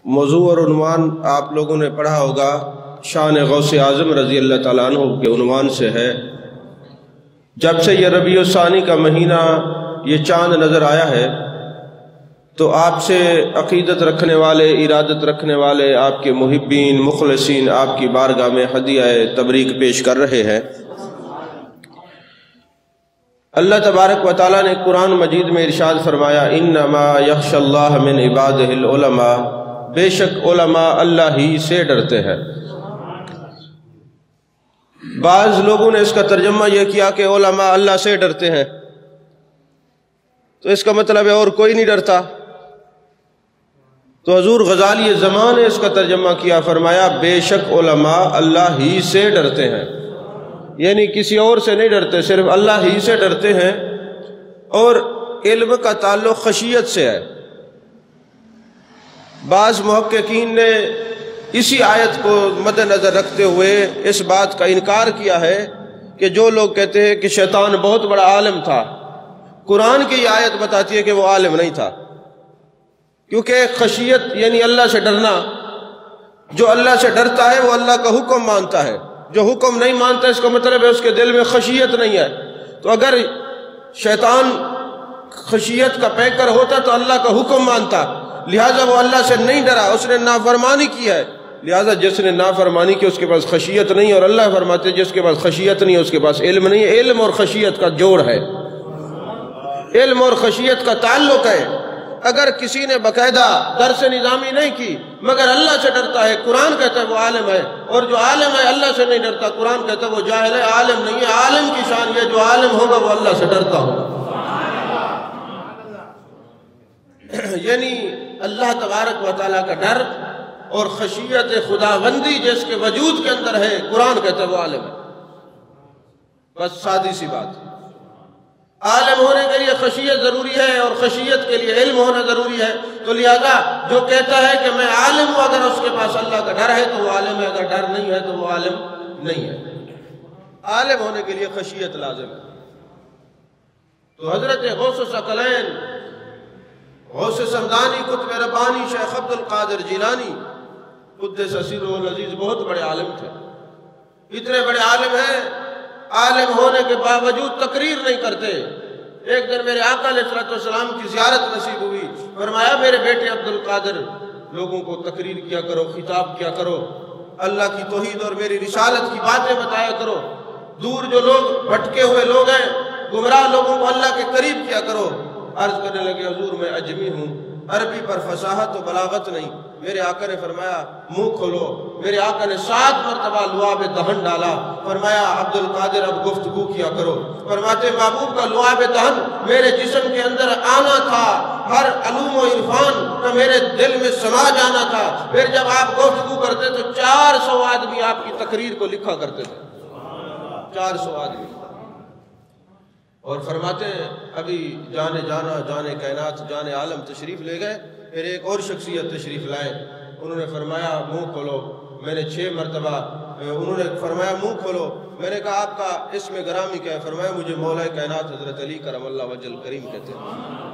موضوع اور عنوان آپ لوگوں نے پڑھا ہوگا، شان غوث اعظم رضی اللہ تعالیٰ عنہ کے عنوان سے ہے۔ جب سے یہ ربیع الثانی کا مہینہ یہ چاند نظر آیا ہے تو آپ سے عقیدت رکھنے والے، ارادت رکھنے والے، آپ کے محبین مخلصین آپ کی بارگاہ میں ہدیہ تبریک پیش کر رہے ہیں۔ اللہ تبارک و تعالیٰ نے قرآن مجید میں ارشاد فرمایا، انما یخشی اللہ من عبادہ العلماء، بے شک علماء اللہ ہی سے ڈرتے ہیں۔ بعض لوگوں نے اس کا ترجمہ یہ کیا کہ علماء اللہ سے ڈرتے ہیں، تو اس کا مطلب ہے اور کوئی نہیں ڈرتا۔ تو حضور غزالی زمان نے اس کا ترجمہ کیا، فرمایا بے شک علماء اللہ ہی سے ڈرتے ہیں، یعنی کسی اور سے نہیں ڈرتے، صرف اللہ ہی سے ڈرتے ہیں۔ اور علم کا تعلق خشیت سے ہے۔ بعض محققین نے اسی آیت کو مد نظر رکھتے ہوئے اس بات کا انکار کیا ہے کہ جو لوگ کہتے ہیں کہ شیطان بہت بڑا عالم تھا، قرآن کی یہ آیت بتاتی ہے کہ وہ عالم نہیں تھا، کیونکہ خشیت یعنی اللہ سے ڈرنا، جو اللہ سے ڈرتا ہے وہ اللہ کا حکم مانتا ہے، جو حکم نہیں مانتا اس کا مطلب ہے اس کے دل میں خشیت نہیں ہے۔ تو اگر شیطان خشیت کا پیکر ہوتا تو اللہ کا حکم مانتا، لہٰذا وہ اللہ سے نہیں ڈرا، اس نے نافرمانی کی ہے، لہٰذا جس نے نافرمانی کی اس کے پاس خشیت نہیں، اور اللہ فرماتے جس کے پاس خشیت نہیں ہے اس کے پاس علم نہیں ہے۔ علم اور خشیت کا جوڑ ہے، علم اور خشیت کا تعلق ہے۔ اگر کسی نے باقاعدہ درس نظامی نہیں کی مگر اللہ سے ڈرتا ہے، قرآن کہتا ہے وہ عالم ہے، اور جو عالم ہے اللہ سے نہیں ڈرتا، قرآن کہتا ہے وہ جاہل ہے، عالم نہیں ہے۔ عالم کی شان یہ جو عالم ہوگا وہ اللہ سے ڈرتا ہوگا۔ یعنی اللہ تبارک و تعالیٰ کا ڈر اور خشیت خداوندی جس کے وجود کے اندر ہے، قرآن کہتا ہے وہ عالم ہے۔ بس سادی سی بات۔ عالم ہونے کے لیے خشیت ضروری ہے اور خشیت کے لیے علم ہونا ضروری ہے، تو لہذا جو کہتا ہے کہ میں عالم ہوں اگر اس کے پاس اللہ کا ڈر ہے تو وہ عالم ہے، اگر ڈر نہیں ہے تو وہ عالم نہیں ہے۔ عالم ہونے کے لیے خشیت لازم ہے۔ تو حضرت غوث الثقلین، غوث سمدانی، قطب ربانی شیخ عبد القادر جیلانی قدس سرہ العزیز بہت بڑے عالم تھے، اتنے بڑے عالم ہیں، عالم ہونے کے باوجود تقریر نہیں کرتے۔ ایک دن میرے آقا علیہ السلام کی زیارت نصیب ہوئی، فرمایا میرے بیٹے عبد القادر لوگوں کو تقریر کیا کرو، خطاب کیا کرو، اللہ کی توحید اور میری رسالت کی باتیں بتایا کرو، دور جو لوگ بھٹکے ہوئے لوگ ہیں، گمراہ لوگوں کو اللہ کے قریب کیا کرو۔ عرض کرنے لگے حضور میں اجمی ہوں، عربی پر فصاحت و بلاغت نہیں۔ میرے آقا نے فرمایا منہ کھولو۔ میرے آقا نے 7 مرتبہ لعاب دہن ڈالا، فرمایا عبد القادر اب گفتگو کیا کرو۔ فرماتے محبوب کا لعاب دہن میرے جسم کے اندر آنا تھا، ہر علوم و عرفان کا میرے دل میں سما جانا تھا۔ پھر جب آپ گفتگو کرتے تو 400 آدمی آپ کی تقریر کو لکھا کرتے تھے، 400 آدمی۔ اور فرماتے ہیں ابھی جانے جانا، جانے کائنات، جانے عالم تشریف لے گئے، پھر ایک اور شخصیت تشریف لائے، انہوں نے فرمایا منہ کھولو۔ میں نے 6 مرتبہ انہوں نے فرمایا منہ کھولو۔ میں نے کہا آپ کا اسم گرامی کیا ہے؟ فرمایا مجھے مولا کائنات حضرت علی کرم اللہ وجہ الکریم کہتے ہیں۔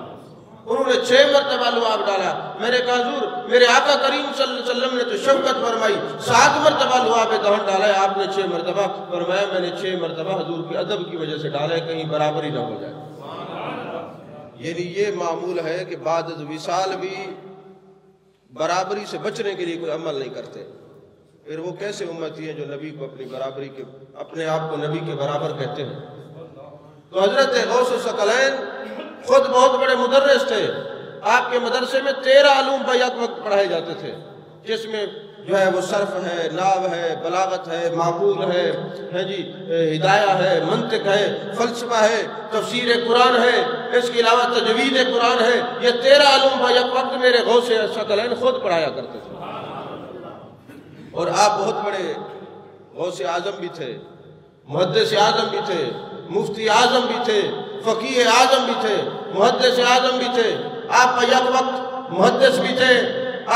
انہوں نے 6 مرتبہ لعاب ڈالا۔ میں نے کہا حضور میرے آقا کریم صلی اللہ علیہ وسلم نے تو شفقت فرمائی، 7 مرتبہ لعاب دہن ڈالا ہے، آپ نے 6 مرتبہ۔ فرمایا میں نے 6 مرتبہ حضور کی ادب کی وجہ سے ڈالا ہے، کہیں برابری نہ ہو جائے۔ یعنی یہ معمول ہے کہ بعد از وصال بھی برابری سے بچنے کے لیے کوئی عمل نہیں کرتے۔ پھر وہ کیسے امتی ہیں جو نبی کو اپنی برابری کے، اپنے آپ کو نبی کے برابر کہتے ہیں؟ تو حضرت غوث الثقلین خود بہت بڑے مدرس تھے۔ آپ کے مدرسے میں 13 علوم بیک وقت پڑھائے جاتے تھے، جس میں جو ہے وہ صرف ہے، نحو ہے، بلاغت ہے، معقول ہے جی، ہدایہ ہے، منطق ہے، فلسفہ ہے، تفسیر قرآن ہے، اس کے علاوہ تجوید قرآن ہے۔ یہ 13 علوم بیک وقت میرے غوث الثقلین خود پڑھایا کرتے تھے۔ اور آپ بہت بڑے غوث اعظم بھی تھے، محدث اعظم بھی تھے، مفتی اعظم بھی تھے، فقیہ اعظم بھی تھے، محدث اعظم بھی تھے۔ آپ یک وقت محدث بھی تھے،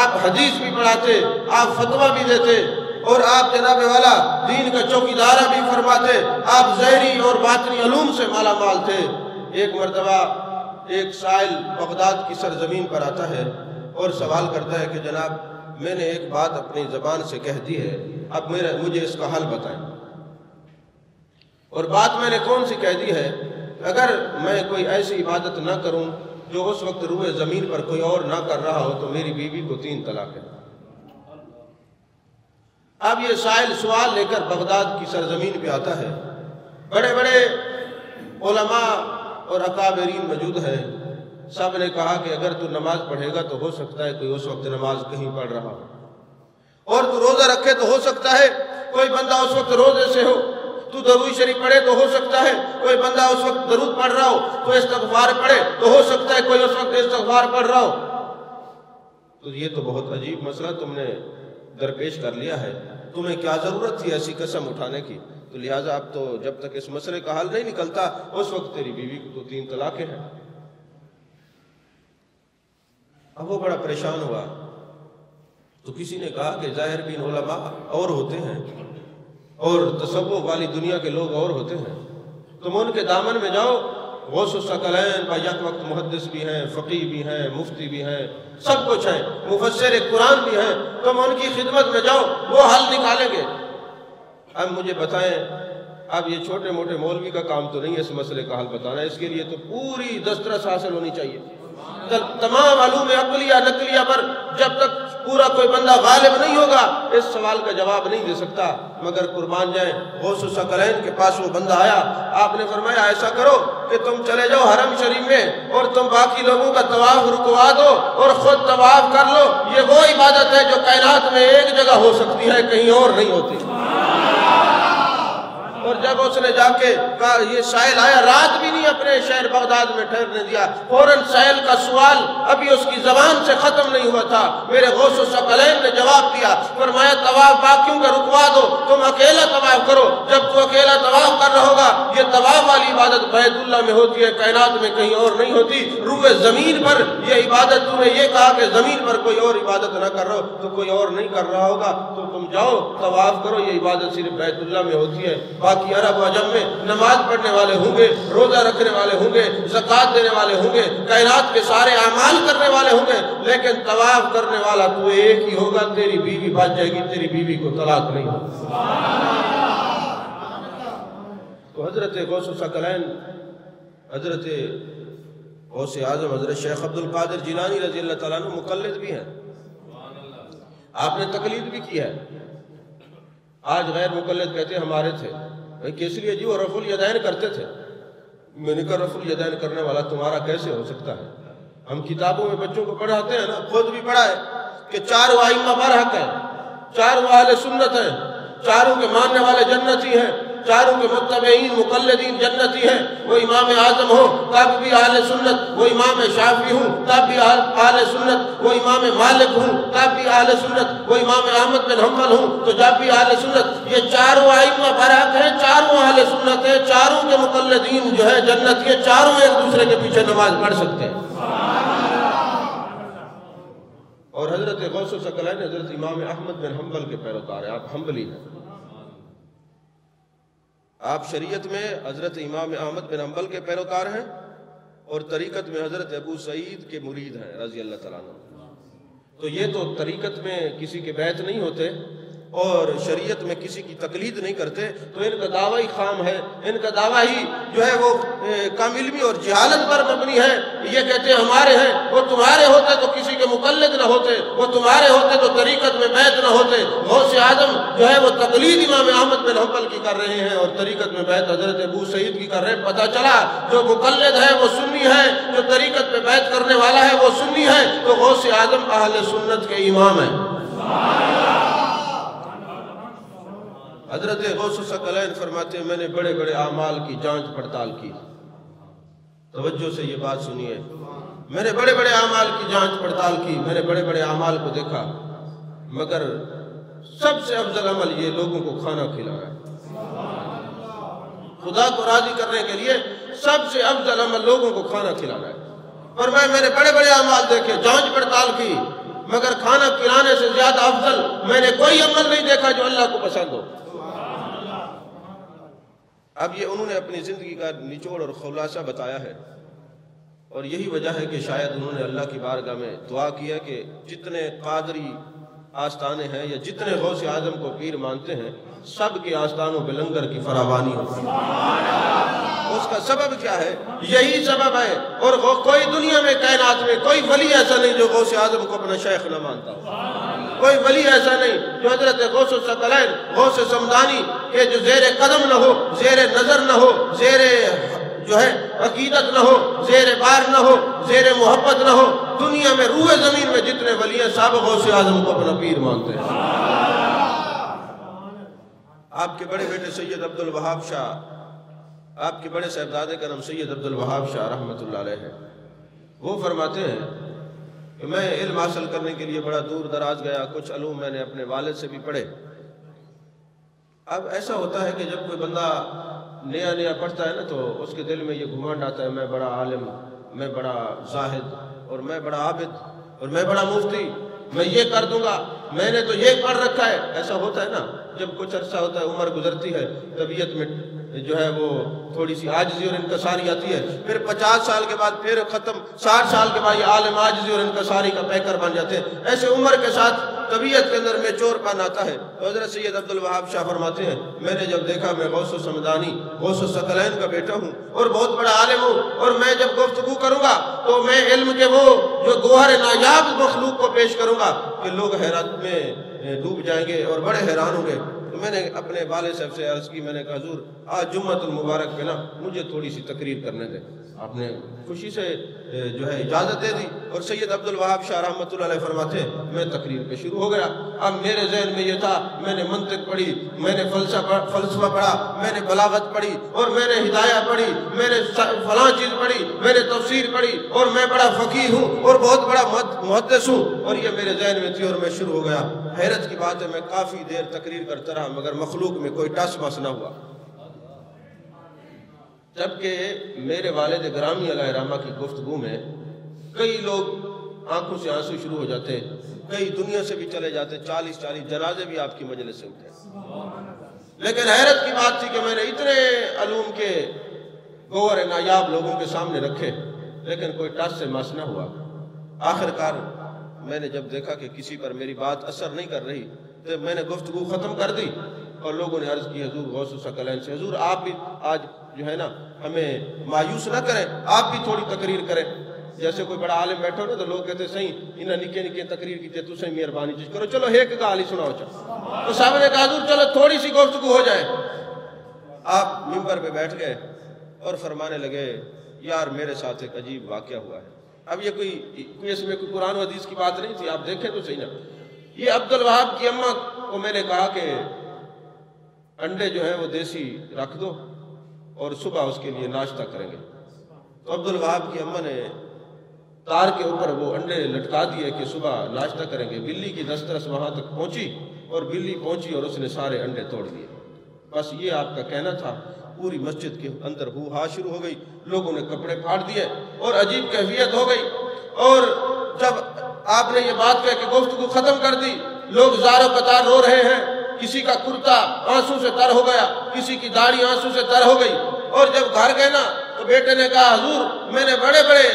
آپ حدیث بھی پڑھاتے، آپ فتویٰ بھی دیتے، اور آپ جناب والا دین کا چوکیدارہ بھی فرماتے۔ آپ ظاہری اور باطنی علوم سے مالا مال تھے۔ ایک مرتبہ ایک سائل بغداد کی سرزمین پر آتا ہے اور سوال کرتا ہے کہ جناب میں نے ایک بات اپنی زبان سے کہہ دی ہے، اب مجھے اس کا حل بتائیں۔ اور بات میں نے کون سی کہہ دی ہے؟ اگر میں کوئی ایسی عبادت نہ کروں جو اس وقت روئے زمین پر کوئی اور نہ کر رہا ہو تو میری بیوی کو 3 طلاق ہے۔ اب یہ سائل سوال لے کر بغداد کی سرزمین پہ آتا ہے، بڑے بڑے علماء اور اکابرین موجود ہیں، سب نے کہا کہ اگر تو نماز پڑھے گا تو ہو سکتا ہے کوئی اس وقت نماز کہیں پڑھ رہا ہو، اور تو روزہ رکھے تو ہو سکتا ہے کوئی بندہ اس وقت روزے سے ہو، تو درود شریف پڑھے تو ہو سکتا ہے کوئی بندہ اس وقت درود پڑھ رہا ہو، تو استغفار پڑھے تو ہو سکتا ہے کوئی اس وقت استغفار پڑھ رہا ہو۔ تو یہ تو بہت عجیب مسئلہ تم نے درپیش کر لیا ہے، تمہیں کیا ضرورت تھی ایسی قسم اٹھانے کی؟ تو لہٰذا اب تو جب تک اس مسئلے کا حل نہیں نکلتا اس وقت تیری بیوی کو 3 طلاقیں ہیں۔ اب وہ بڑا پریشان ہوا، تو کسی نے کہا کہ ظاہر بین علماء اور ہوتے ہیں اور تصوف والی دنیا کے لوگ اور ہوتے ہیں، تم ان کے دامن میں جاؤ، غوث الثقلین با یک وقت محدث بھی ہیں، فقیہ بھی ہیں، مفتی بھی ہیں، سب کچھ ہیں، مفسر قرآن بھی ہیں، تم ان کی خدمت میں جاؤ، وہ حل نکالیں گے۔ اب مجھے بتائیں، اب یہ چھوٹے موٹے مولوی کا کام تو نہیں ہے اس مسئلے کا حل بتانا، اس کے لیے تو پوری دسترس حاصل ہونی چاہیے، تمام علوم عقلیہ نقلیہ پر جب تک پورا کوئی بندہ غالب نہیں ہوگا اس سوال کا جواب نہیں دے سکتا۔ مگر قربان جائیں، غوث الثقلین کے پاس وہ بندہ آیا، آپ نے فرمایا ایسا کرو کہ تم چلے جاؤ حرم شریف میں اور تم باقی لوگوں کا طواف رکوا دو اور خود طواف کر لو، یہ وہ عبادت ہے جو کائنات میں ایک جگہ ہو سکتی ہے، کہیں اور نہیں ہوتی۔ اور جب اس نے جا کے کہا، یہ سائل آیا، رات بھی نہیں اپنے شہر بغداد میں ٹھہرنے دیا، فوراً سائل کا سوال ابھی اس کی زبان سے ختم نہیں ہوا تھا، میرے غوث الثقلین نے جواب دیا، فرمایا طواف باقیوں کا رکوا دو، تم اکیلا طواف کرو، جب تو اکیلا طواف کر رہا ہوگا یہ طواف والی عبادت بیت اللہ میں ہوتی ہے، کائنات میں کہیں اور نہیں ہوتی، روئے زمین پر یہ عبادت تو نے یہ کہا کہ زمین پر کوئی اور عبادت نہ کر رہا ہو تو کوئی اور نہیں کر رہا ہوگا، تو تم جاؤ طواف کرو، یہ عبادت صرف بیت اللہ میں ہوتی ہے، باقی عرب و عجم میں نماز پڑھنے والے ہوں گے، روزہ رکھنے والے ہوں گے، زکوٰۃ دینے والے ہوں گے، کائنات کے سارے اعمال کرنے والے ہوں گے، لیکن طواف کرنے والا تو ایک ہی ہوگا، تیری بیوی بچ جائے گی، تیری بیوی کو طلاق نہیں ہوگی۔ تو حضرت غوث الثقلین، حضرت غوث اعظم حضرت شیخ عبد القادر جیلانی رضی اللہ تعالیٰ عنہ مقلد بھی ہیں، آپ نے تقلید بھی کی ہے۔ آج غیر مقلد کہتے ہیں ہمارے تھے، کس لیے جی وہ رفع الیدین کرتے تھے، میں نے کہا رفع الیدین کرنے والا تمہارا کیسے ہو سکتا ہے؟ ہم کتابوں میں بچوں کو پڑھاتے ہیں نا، خود بھی پڑھا ہے کہ 4 ائمہ برحق ہیں، 4 اہل سنت ہیں، 4 کے ماننے والے جنتی ہیں، 4 کے متبعین مقلدین جنتی ہیں، وہ امام اعظم ہو تب بھی اہل سنت، وہ امام شافعی ہوں تب بھی اہل سنت، وہ امام مالک ہوں تب بھی اہل سنت، وہ امام احمد بن حنبل ہوں تو جب بھی اہل سنت۔ یہ 4 ائمہ برحق ہیں، 4 اہل سنت ہیں، 4 کے مقلدین جو ہے جنتی ہیں، 4 ایک دوسرے کے پیچھے نماز پڑھ سکتے ہیں۔ اور حضرت غوث الثقلین حضرت امام احمد بن حنبل کے پیروکار ہیں، آپ حنبلی ہیں، آپ شریعت میں حضرت امام احمد بن حنبل کے پیروکار ہیں اور طریقت میں حضرت ابو سعید کے مرید ہیں رضی اللہ تعالیٰ عنہ۔ تو یہ تو طریقت میں کسی کے بیعت نہیں ہوتے اور شریعت میں کسی کی تقلید نہیں کرتے، تو ان کا دعویٰ ہی خام ہے، ان کا دعویٰ ہی جو ہے وہ کم علمی اور جہالت پر مبنی ہے۔ یہ کہتے ہیں ہمارے ہیں، وہ تمہارے ہوتے تو کسی کے مقلد نہ ہوتے، وہ تمہارے ہوتے تو طریقت میں بیعت نہ ہوتے۔ غوث اعظم جو ہے وہ تقلید امام احمد بن حنبل کی کر رہے ہیں اور طریقت میں بیعت حضرت ابو سعید کی کر رہے ہیں۔ پتہ چلا جو مقلد ہے وہ سنی ہے، جو طریقت میں بیعت کرنے والا ہے وہ سنی ہے، تو غوث اعظم اہل سنت کے امام ہیں۔ حضرت غوث الثقلین فرماتے ہیں میں نے بڑے بڑے اعمال کی جانچ پڑتال کی، توجہ سے یہ بات سنیے، میں نے بڑے بڑے اعمال کی جانچ پڑتال کی، میں نے بڑے بڑے اعمال کو دیکھا، مگر سب سے افضل عمل یہ لوگوں کو کھانا کھلانا ہے۔ خدا کو راضی کرنے کے لیے سب سے افضل عمل لوگوں کو کھانا کھلانا ہے۔ اور میں نے بڑے بڑے اعمال دیکھے، جانچ پڑتال کی، مگر کھانا کھلانے سے زیادہ افضل میں نے کوئی عمل نہیں دیکھا جو اللہ کو پسند ہو۔ اب یہ انہوں نے اپنی زندگی کا نچوڑ اور خلاصہ بتایا ہے، اور یہی وجہ ہے کہ شاید انہوں نے اللہ کی بارگاہ میں دعا کی ہے کہ جتنے قادری آستانے ہیں یا جتنے غوث اعظم کو پیر مانتے ہیں سب کے آستانوں پہ لنگر کی فراوانی ہوتی ہے۔ اس کا سبب کیا ہے؟ یہی سبب ہے۔ اور وہ کوئی دنیا میں کائنات میں کوئی ولی ایسا نہیں جو غوث اعظم کو اپنا شیخ نہ مانتا ہو۔ کوئی ولی ایسا نہیں جو حضرت غوث الثقلین غوث سمدانی کے جو زیر قدم نہ ہو، زیر نظر نہ ہو، زیر جو ہے عقیدت نہ ہو، زیر بار نہ ہو، زیر محبت نہ ہو۔ دنیا میں روح زمین میں جتنے ولی ہیں سب غوث اعظم کو اپنا پیر مانتے ہیں۔ آپ کے بڑے بیٹے سید عبد الوہاب شاہ، آپ کے بڑے صاحبزادے کا نام سید عبد الوہاب شاہ رحمۃ اللہ علیہ ہے، وہ فرماتے ہیں کہ میں علم حاصل کرنے کے لیے بڑا دور دراز گیا، کچھ علوم میں نے اپنے والد سے بھی پڑھے۔ اب ایسا ہوتا ہے کہ جب کوئی بندہ نیا نیا پڑھتا ہے نا تو اس کے دل میں یہ گھمنڈ آتا ہے میں بڑا عالم، میں بڑا زاہد، اور میں بڑا عابد، اور میں بڑا مفتی، میں یہ کر دوں گا، میں نے تو یہ پڑھ رکھا ہے۔ ایسا ہوتا ہے نا جب کچھ عرصہ ہوتا ہے، عمر گزرتی ہے، طبیعت میں جو ہے وہ تھوڑی سی عاجزی اور انکساری آتی ہے، پھر 50 سال کے بعد پھر ختم، 60 سال کے بعد یہ عالم عاجزی اور انکساری کا پیکر بن جاتے ہیں۔ ایسے عمر کے ساتھ طبیعت کے اندر میچور پن آتا ہے۔ تو حضرت سید عبد الوہاب شاہ فرماتے ہیں میں نے جب دیکھا میں غوث سمدانی غوث الثقلین کا بیٹا ہوں اور بہت بڑا عالم ہوں، اور میں جب گفتگو کروں گا تو میں علم کے وہ جو گوہر نایاب مخلوق کو پیش کروں گا کہ لوگ حیرت میں ڈوب جائیں گے اور بڑے حیران ہوں گے۔ تو میں نے اپنے والد صاحب سے عرض کی، میں نے کہا حضور آج جمعۃ المبارک پہ نا مجھے تھوڑی سی تقریر کرنے دیں۔ آپ نے خوشی سے جو ہے اجازت دے دی، اور سید عبد الوہاب شاہ رحمۃ اللہ علیہ فرماتے ہیں میں تقریر پہ شروع ہو گیا۔ اب میرے ذہن میں یہ تھا، میں نے منطق پڑھی، میں نے فلسفہ پڑھا، میں نے بلاغت پڑھی، اور میں نے ہدایہ پڑھی، میں نے فلاں چیز پڑھی، میں نے تفسیر پڑھی، اور میں بڑا فقیہ ہوں اور بہت بڑا محدث ہوں، اور یہ میرے ذہن میں تھی اور میں شروع ہو گیا۔ حیرت کی بات ہے میں کافی دیر تقریر کرتا رہا مگر مخلوق میں کوئی ٹس مس نہ ہوا، جبکہ میرے والد گرامی علیہ رحمہ کی گفتگو میں کئی لوگ آنکھوں سے آنسو شروع ہو جاتے، کئی دنیا سے بھی چلے جاتے، 40 جنازے بھی آپ کی مجلس سے اٹھے۔ لیکن حیرت کی بات تھی کہ میں نے اتنے علوم کے گوہر نایاب لوگوں کے سامنے رکھے لیکن کوئی ٹس سے مس نہ ہوا۔ آخر کار میں نے جب دیکھا کہ کسی پر میری بات اثر نہیں کر رہی تو میں نے گفتگو ختم کر دی، اور لوگوں نے عرض کی حضور غوث الثقلین سے حضور آپ بھی آج جو ہے نا ہمیں مایوس نہ کریں، آپ بھی تھوڑی تقریر کریں۔ جیسے کوئی بڑا عالم بیٹھا ہو نا تو لوگ کہتے ہیں صحیح انہیں نکے نکے تقریر کی تو صحیح مہربانی چیز کرو، چلو ایک گال ہی سناؤ چلو۔ تو صاحب نے کہا حضور چلو تھوڑی سی گفتگو ہو جائے۔ آپ ممبر پہ بیٹھ گئے اور فرمانے لگے یار میرے ساتھ ایک عجیب واقعہ ہوا ہے۔ اب یہ کوئی اس میں کوئی قرآن و حدیث کی بات نہیں تھی، آپ دیکھیں تو صحیح نا۔ یہ عبد الوہاب کی اماں کو میں نے کہا کہ انڈے جو ہیں وہ دیسی رکھ دو اور صبح اس کے لیے ناشتہ کریں گے۔ تو عبد الوہاب کی اماں نے تار کے اوپر وہ انڈے لٹکا دیے کہ صبح ناشتہ کریں گے۔ بلی کی دسترس وہاں تک پہنچی اور بلی پہنچی اور اس نے سارے انڈے توڑ دیے۔ بس یہ آپ کا کہنا تھا۔ پوری مسجد کے اندر ہو ہا شروع ہو گئی، لوگوں نے کپڑے پھاڑ دیے اور عجیب کیفیت ہو گئی۔ اور جب آپ نے یہ بات کہہ کے گفتگو ختم کر دی، لوگ زار و قطار رو رہے ہیں، کسی کا کرتا آنسو سے تر ہو گیا، کسی کی داڑھی آنسو سے تر ہو گئی۔ اور جب گھر گئے نا تو بیٹے نے کہا حضور میں نے بڑے بڑے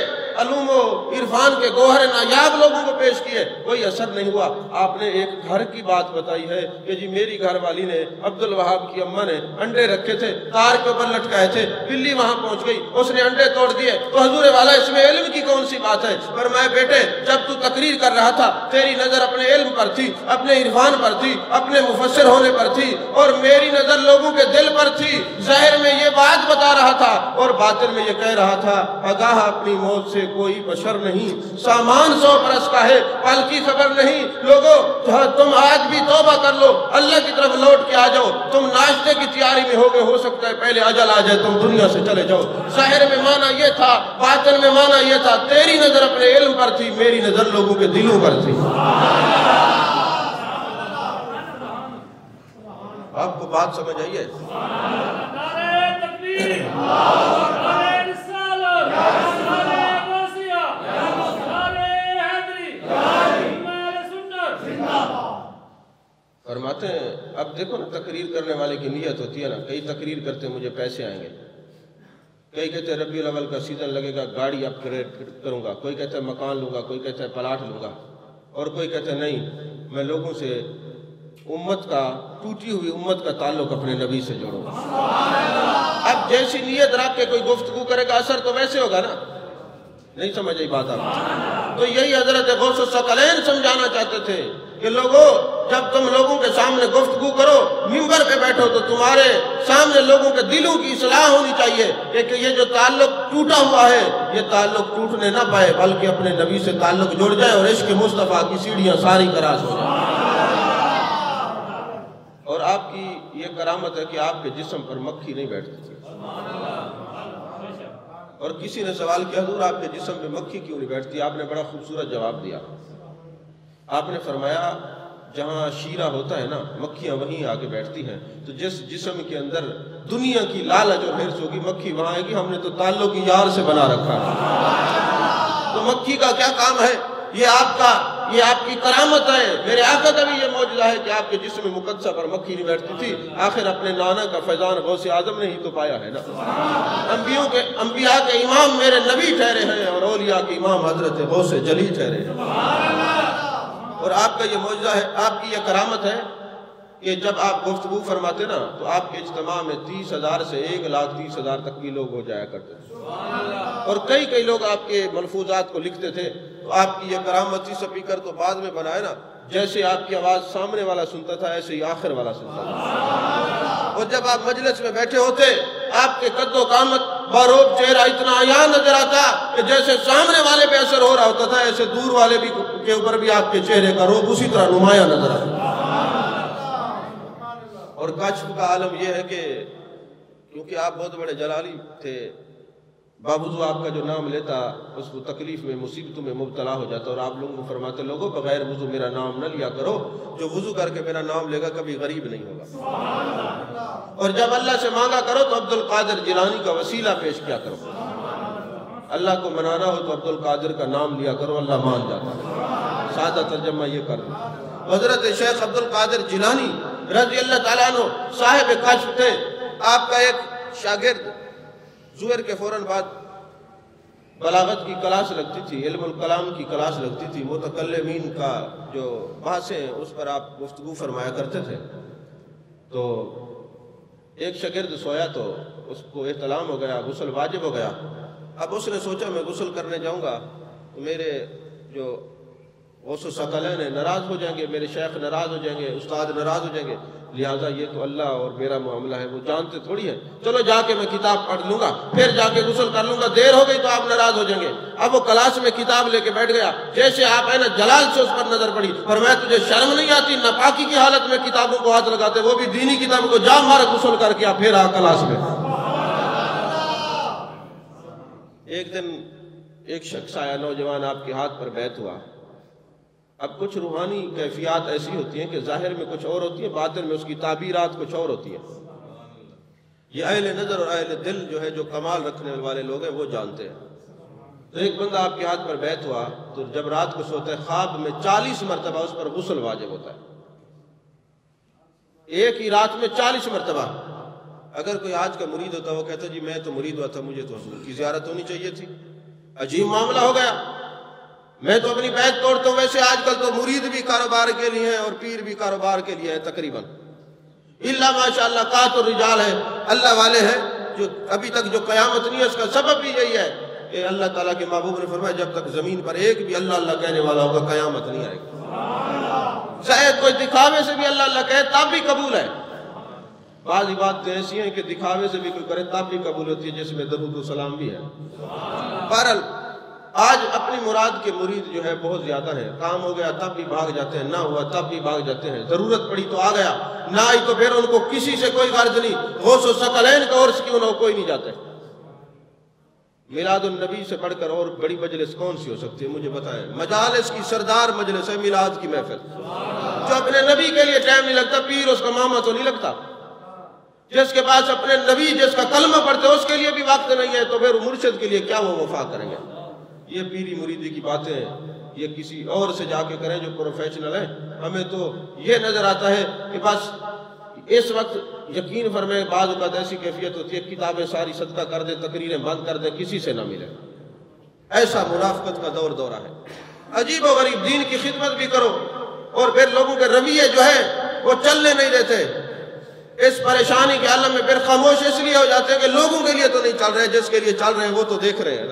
علوم و عرفان کے گوہر نایاب لوگوں کو پیش کیے، کوئی اثر نہیں ہوا۔ آپ نے ایک گھر کی بات بتائی ہے کہ جی میری گھر والی نے عبد الوہاب کی اماں نے انڈے رکھے تھے، تار کے اوپر لٹکائے تھے، بلی وہاں پہنچ گئی، اس نے انڈے توڑ دیے۔ تو حضور والا اس میں علم کی کون سی بات ہے؟ فرمایا بیٹے جب تو تقریر کر رہا تھا تیری نظر اپنے علم پر تھی، اپنے عرفان پر تھی، اپنے مفسر ہونے پر تھی، اور میری نظر لوگوں کے دل پر تھی۔ ظاہر میں یہ بات بتا رہا تھا اور باطن میں یہ کہہ رہا تھا آگاہ اپنی موت سے کوئی بشر نہیں، سامان 100 برس کا ہے پل کی خبر نہیں۔ لوگوں تم آج بھی توبہ کر لو، اللہ کی طرف لوٹ کے آ جاؤ، تم ناشتے کی تیاری میں ہوگے، ہو سکتا ہے پہلے اجل آ جائے تم دنیا سے چلے جاؤ۔ ظاہر میں معنی یہ تھا، باطن میں معنی یہ تھا تیری نظر اپنے علم پر تھی، میری نظر لوگوں کے دلوں پر تھی۔ آپ کو بات سمجھ آئی ہے؟ فرماتے ہیں اب دیکھو نا تقریر کرنے والے کی نیت ہوتی ہے نا، کئی تقریر کرتے مجھے پیسے آئیں گے، کئی کہتے ہیں ربیع الاول کا سیزن لگے گا گاڑی اپ گریڈ کروں گا، کوئی کہتا ہے مکان لوں گا، کوئی کہتا ہے پلاٹ لوں گا، اور کوئی کہتا ہے نہیں میں لوگوں سے امت کا ٹوٹی ہوئی امت کا تعلق اپنے نبی سے جوڑوں. اب جیسی نیت رکھ کے کوئی گفتگو کرے گا اثر تو ویسے ہوگا نا. نہیں سمجھ آئی بات آپ؟ تو یہی حضرت غوث الثقلین سمجھانا چاہتے تھے کہ لوگوں جب تم لوگوں کے سامنے گفتگو کرو منبر پہ بیٹھو تو تمہارے سامنے لوگوں کے دلوں کی اصلاح ہونی چاہیے کہ یہ جو تعلق ٹوٹا ہوا ہے یہ تعلق ٹوٹنے نہ پائے بلکہ اپنے نبی سے تعلق جڑ جائے اور عشق مصطفیٰ کی سیڑھیاں ساری کراس ہو جائیں. اور آپ کی یہ کرامت ہے کہ آپ کے جسم پر مکھی نہیں بیٹھتی تھی. اور کسی نے سوال کیا حضور آپ کے جسم پہ مکھی کیوں نہیں بیٹھتی؟ آپ نے بڑا خوبصورت جواب دیا. آپ نے فرمایا جہاں شیرہ ہوتا ہے نا مکھیاں وہیں آ کے بیٹھتی ہیں. تو جس جسم کے اندر دنیا کی لالچ اور حرص ہوگی مکھی وہاں آئے گی. ہم نے تو تعلق ہی یار سے بنا رکھا ہے. تو مکھی کا کیا کام ہے؟ یہ آپ کی کرامت ہے. میرے آقا کا بھی یہ معجزہ ہے کہ آپ کے جسم مقدسہ پر مکھی نہیں بیٹھتی تھی. آخر اپنے نانا کا فیضان غوث اعظم نے ہی تو پایا ہے نا. انبیاء کے امام میرے نبی ٹھہرے ہیں اور اولیاء کے امام حضرت غوث جلی ٹھہرے ہیں. اور آپ کا یہ معجزہ ہے, آپ کی یہ کرامت ہے کہ جب آپ گفتگو فرماتے نا تو آپ کے اجتماع میں 30,000 سے 1,30,000 تک بھی لوگ ہو جایا کرتے تھے. اور کئی لوگ آپ کے ملفوظات کو لکھتے تھے. تو آپ کی یہ کرامت تھی. سپیکر تو بعد میں بنائے نا, جیسے آپ کی آواز سامنے والا سنتا تھا ایسے ہی آخر والا سنتا تھا. اور جب آپ مجلس میں بیٹھے ہوتے آپ کے قد و قامت باروب چہرہ اتنا عیاں نظر آتا کہ جیسے سامنے والے پہ اثر ہو رہا ہوتا تھا ایسے دور والے بھی کے اوپر بھی آپ کے چہرے کا روب اسی طرح نمایاں نظر آتا. اور کشف کا عالم یہ ہے کہ کیونکہ آپ بہت بڑے جلالی تھے, باوجود آپ کا جو نام لیتا اس کو تکلیف میں مصیبتوں میں مبتلا ہو جاتا. اور آپ لوگوں کو فرماتے لوگوں بغیر وضو میرا نام نہ لیا کرو, جو وضو کر کے میرا نام لے گا کبھی غریب نہیں ہوگا. اور جب اللہ سے مانگا کرو تو عبد القادر جیلانی کا وسیلہ پیش کیا کرو. اللہ کو منانا ہو تو عبد القادر کا نام لیا کرو, اللہ مان جاتا ہے. سادہ ترجمہ یہ کر دو. حضرت شیخ عبد القادر جیلانی رضی اللہ تعالیٰ عنہ صاحب کشف تھے. آپ کا ایک شاگرد ظہر کے فوراً بعد بلاغت کی کلاس لگتی تھی, علم الکلام کی کلاس لگتی تھی, متکلمین کا جو بحثیں اس پر آپ گفتگو فرمایا کرتے تھے. تو ایک شاگرد سویا تو اس کو احتلام ہو گیا, غسل واجب ہو گیا. اب اس نے سوچا میں غسل کرنے جاؤں گا تو میرے جو غوث الثقلین ناراض ہو جائیں گے, میرے شیخ ناراض ہو جائیں گے, استاد ناراض ہو جائیں گے, لہٰذا یہ تو اللہ اور میرا معاملہ ہے, وہ جانتے تھوڑی ہے. چلو جا کے میں کتاب پڑھ لوں گا پھر جا کے غسل کر لوں گا, دیر ہو گئی تو آپ ناراض ہو جائیں گے. اب وہ کلاس میں کتاب لے کے بیٹھ گیا. جیسے آپ ہے نا جلال سے اس پر نظر پڑی اور میں تجھے شرم نہیں آتی ناپاکی کی حالت میں کتابوں کو ہاتھ لگاتے, وہ بھی دینی کتابوں کو, جا مارا غسل کر کے پھر آ کلاس میں. ایک دن ایک شخص آیا نوجوان, آپ کے ہاتھ پر بیعت ہوا. اب کچھ روحانی کیفیات ایسی ہوتی ہیں کہ ظاہر میں کچھ اور ہوتی ہیں, باطن میں اس کی تعبیرات کچھ اور ہوتی ہیں. یہ اہل نظر اور اہل دل جو ہے, جو کمال رکھنے والے لوگ ہیں, وہ جانتے ہیں. تو ایک بندہ آپ کے ہاتھ پر بیعت ہوا تو جب رات کو سوتا ہے خواب میں 40 مرتبہ اس پر غسل واجب ہوتا ہے. ایک ہی رات میں 40 مرتبہ. اگر کوئی آج کا مرید ہوتا وہ کہتا جی میں تو مرید ہوا تھا, مجھے تو حضور کی زیارت ہونی چاہیے تھی. عجیب معاملہ ہو گیا, میں تو اپنی بیعت توڑتا ہوں. ویسے آج کل تو مرید بھی کاروبار کے لیے ہیں اور پیر بھی کاروبار کے لیے ہیں تقریباً, اللہ ماشاءاللہ قات الرجال ہے, اللہ والے ہیں. جو ابھی تک جو قیامت نہیں ہے اس کا سبب بھی یہی ہے کہ اللہ تعالیٰ کے محبوب نے فرمایا جب تک زمین پر ایک بھی اللہ اللہ کہنے والا ہوگا قیامت نہیں آئے گی. شاید کوئی دکھاوے سے بھی اللہ اللہ کہے تب بھی قبول ہے. بعض باتیں ایسی ہیں کہ دکھاوے سے بھی کوئی کرے تب بھی قبول ہوتی ہے, جس میں درود و سلام بھی ہے. بہرحال آج اپنی مراد کے مرید جو ہے بہت زیادہ ہیں. کام ہو گیا تب بھی بھاگ جاتے ہیں, نہ ہوا تب بھی بھاگ جاتے ہیں, ضرورت پڑی تو آ گیا, نہ آئی تو پھر ان کو کسی سے کوئی غرض نہیں. غوث الثقلین کا عرس کیوں نہ ہو کوئی نہیں جاتا. میلاد النبی سے بڑھ کر اور بڑی مجلس کون سی ہو سکتی ہے مجھے بتائیں. مجالس کی سردار مجلس ہے میلاد کی محفل. جو اپنے نبی کے لیے ٹائم نہیں لگتا, پیر اس کا ماما تو نہیں لگتا. جس کے پاس اپنے نبی جس کا کلمہ پڑھتے اس کے لیے بھی وقت نہیں ہے تو پھر مرشد کے لیے کیا وہ وفا کریں گے. یہ پیری مریدی کی باتیں یہ کسی اور سے جا کے کریں جو پروفیشنل ہیں. ہمیں تو یہ نظر آتا ہے کہ بس اس وقت یقین فرمائیں بعض اوقات ایسی کیفیت ہوتی ہے کتابیں ساری صدقہ کر دیں, تقریریں بند کر دیں, کسی سے نہ ملے. ایسا منافقت کا دورہ ہے. عجیب و غریب دین کی خدمت بھی کرو اور پھر لوگوں کے رویے جو ہے وہ چلنے نہیں دیتے. اس پریشانی کے عالم میں پھر خاموش اس لیے ہو جاتے ہیں کہ لوگوں کے لیے تو نہیں چل رہے، جس کے لیے چل رہے ہیں وہ تو دیکھ رہے ہیں.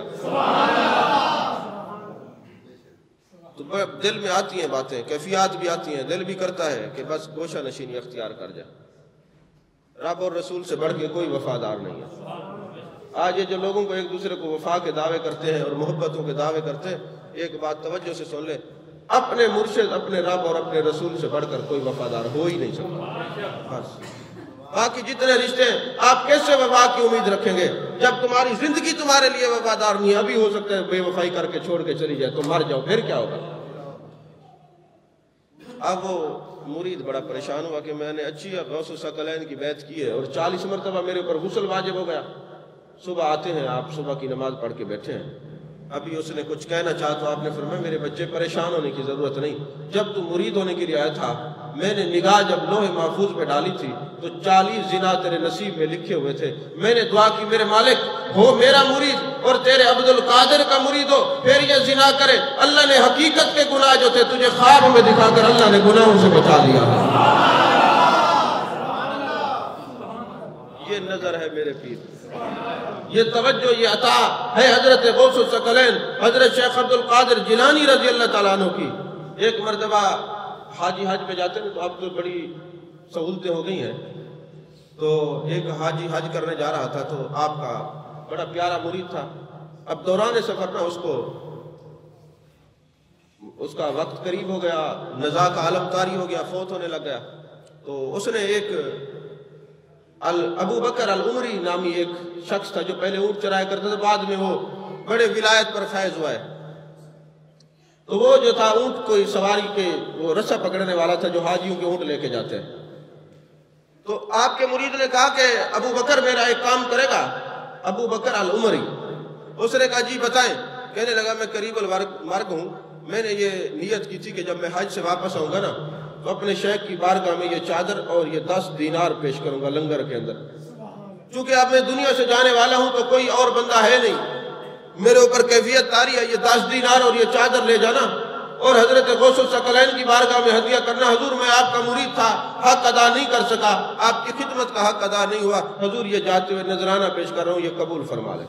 تو دل میں آتی ہیں باتیں، کیفیات بھی آتی ہیں، دل بھی کرتا ہے کہ بس گوشہ نشینی اختیار کر جائے. رب اور رسول سے بڑھ کے کوئی وفادار نہیں ہے. آج یہ جو لوگوں کو ایک دوسرے کو وفا کے دعوے کرتے ہیں اور محبتوں کے دعوے کرتے ہیں، ایک بات توجہ سے سن لیں، اپنے مرشد، اپنے رب اور اپنے رسول سے بڑھ کر کوئی وفادار ہو ہی نہیں سکتا. بس باقی جتنے رشتے ہیں آپ کیسے وفا کی امید رکھیں گے جب تمہاری زندگی تمہارے لیے وفادار نہیں ہے؟ ابھی ہو سکتا ہے بے وفائی کر کے چھوڑ کے چلی جائے تو مر جاؤ، پھر کیا ہوگا؟ اب وہ مرید بڑا پریشان ہوا کہ میں نے اچھی غوث الثقلین کی بیعت کی ہے اور 40 مرتبہ میرے اوپر غسل واجب ہو گیا. صبح آتے ہیں آپ، صبح کی نماز پڑھ کے بیٹھے ہیں، ابھی اس نے کچھ کہنا چاہا تو آپ نے فرمایا میرے بچے پریشان ہونے کی ضرورت نہیں. جب تو مرید ہونے کے لیے آیا تھا میں نے نگاہ جب لوح محفوظ پہ ڈالی تھی تو 40 زنا تیرے نصیب میں لکھے ہوئے تھے. میں نے دعا کی میرے مالک ہو میرا مرید اور تیرے عبد القادر کا مرید ہو، پھر یہ زنا کرے. اللہ نے حقیقت کے گناہ جو تھے تجھے خواب میں دکھا کر اللہ نے گناہوں سے بچا دیا. یہ نظر ہے میرے پیر، یہ توجہ، یہ عطا ہے حضرت غوث الثقلین حضرت شیخ عبد القادر جیلانی رضی اللہ تعالیٰ عنہ کی. ایک مرتبہ حاجی حج پہ جاتے ہیں تو اب تو بڑی سہولتیں ہو گئی ہیں، تو ایک حاجی حج کرنے جا رہا تھا تو آپ کا بڑا پیارا مرید تھا. اب دوران سفر میں اس کا وقت قریب ہو گیا، نزا کا عالم طاری ہو گیا، فوت ہونے لگ گیا. تو اس نے ایک ابو بکر العمری نامی ایک شخص تھا جو پہلے اونٹ چرایا کرتا تھا، بعد میں وہ بڑے ولایت پر فیض ہوا ہے. تو وہ جو تھا اونٹ کوئی سواری کے وہ رسہ پکڑنے والا تھا جو حاجیوں کے اونٹ لے کے جاتے ہیں. تو آپ کے مرید نے کہا کہ ابو بکر میرا ایک کام کرے گا. ابو بکر العمری اس نے کہا جی بتائیں. کہنے لگا میں قریب المرگ ہوں، میں نے یہ نیت کی تھی کہ جب میں حج سے واپس آؤں گا نا تو اپنے شیخ کی بارگاہ میں یہ چادر اور یہ 10 دینار پیش کروں گا لنگر کے اندر. چونکہ اب میں دنیا سے جانے والا ہوں تو کوئی اور بندہ ہے نہیں، میرے اوپر کیفیت طاری ہے، یہ 10 دینار اور یہ چادر لے جانا اور حضرت غوث الثقلین کی بارگاہ میں ہدیہ کرنا. حضور میں آپ کا مرید تھا، حق ادا نہیں کر سکا، آپ کی خدمت کا حق ادا نہیں ہوا، حضور یہ جاتے ہوئے نذرانہ پیش کر رہا ہوں، یہ قبول فرما لیں.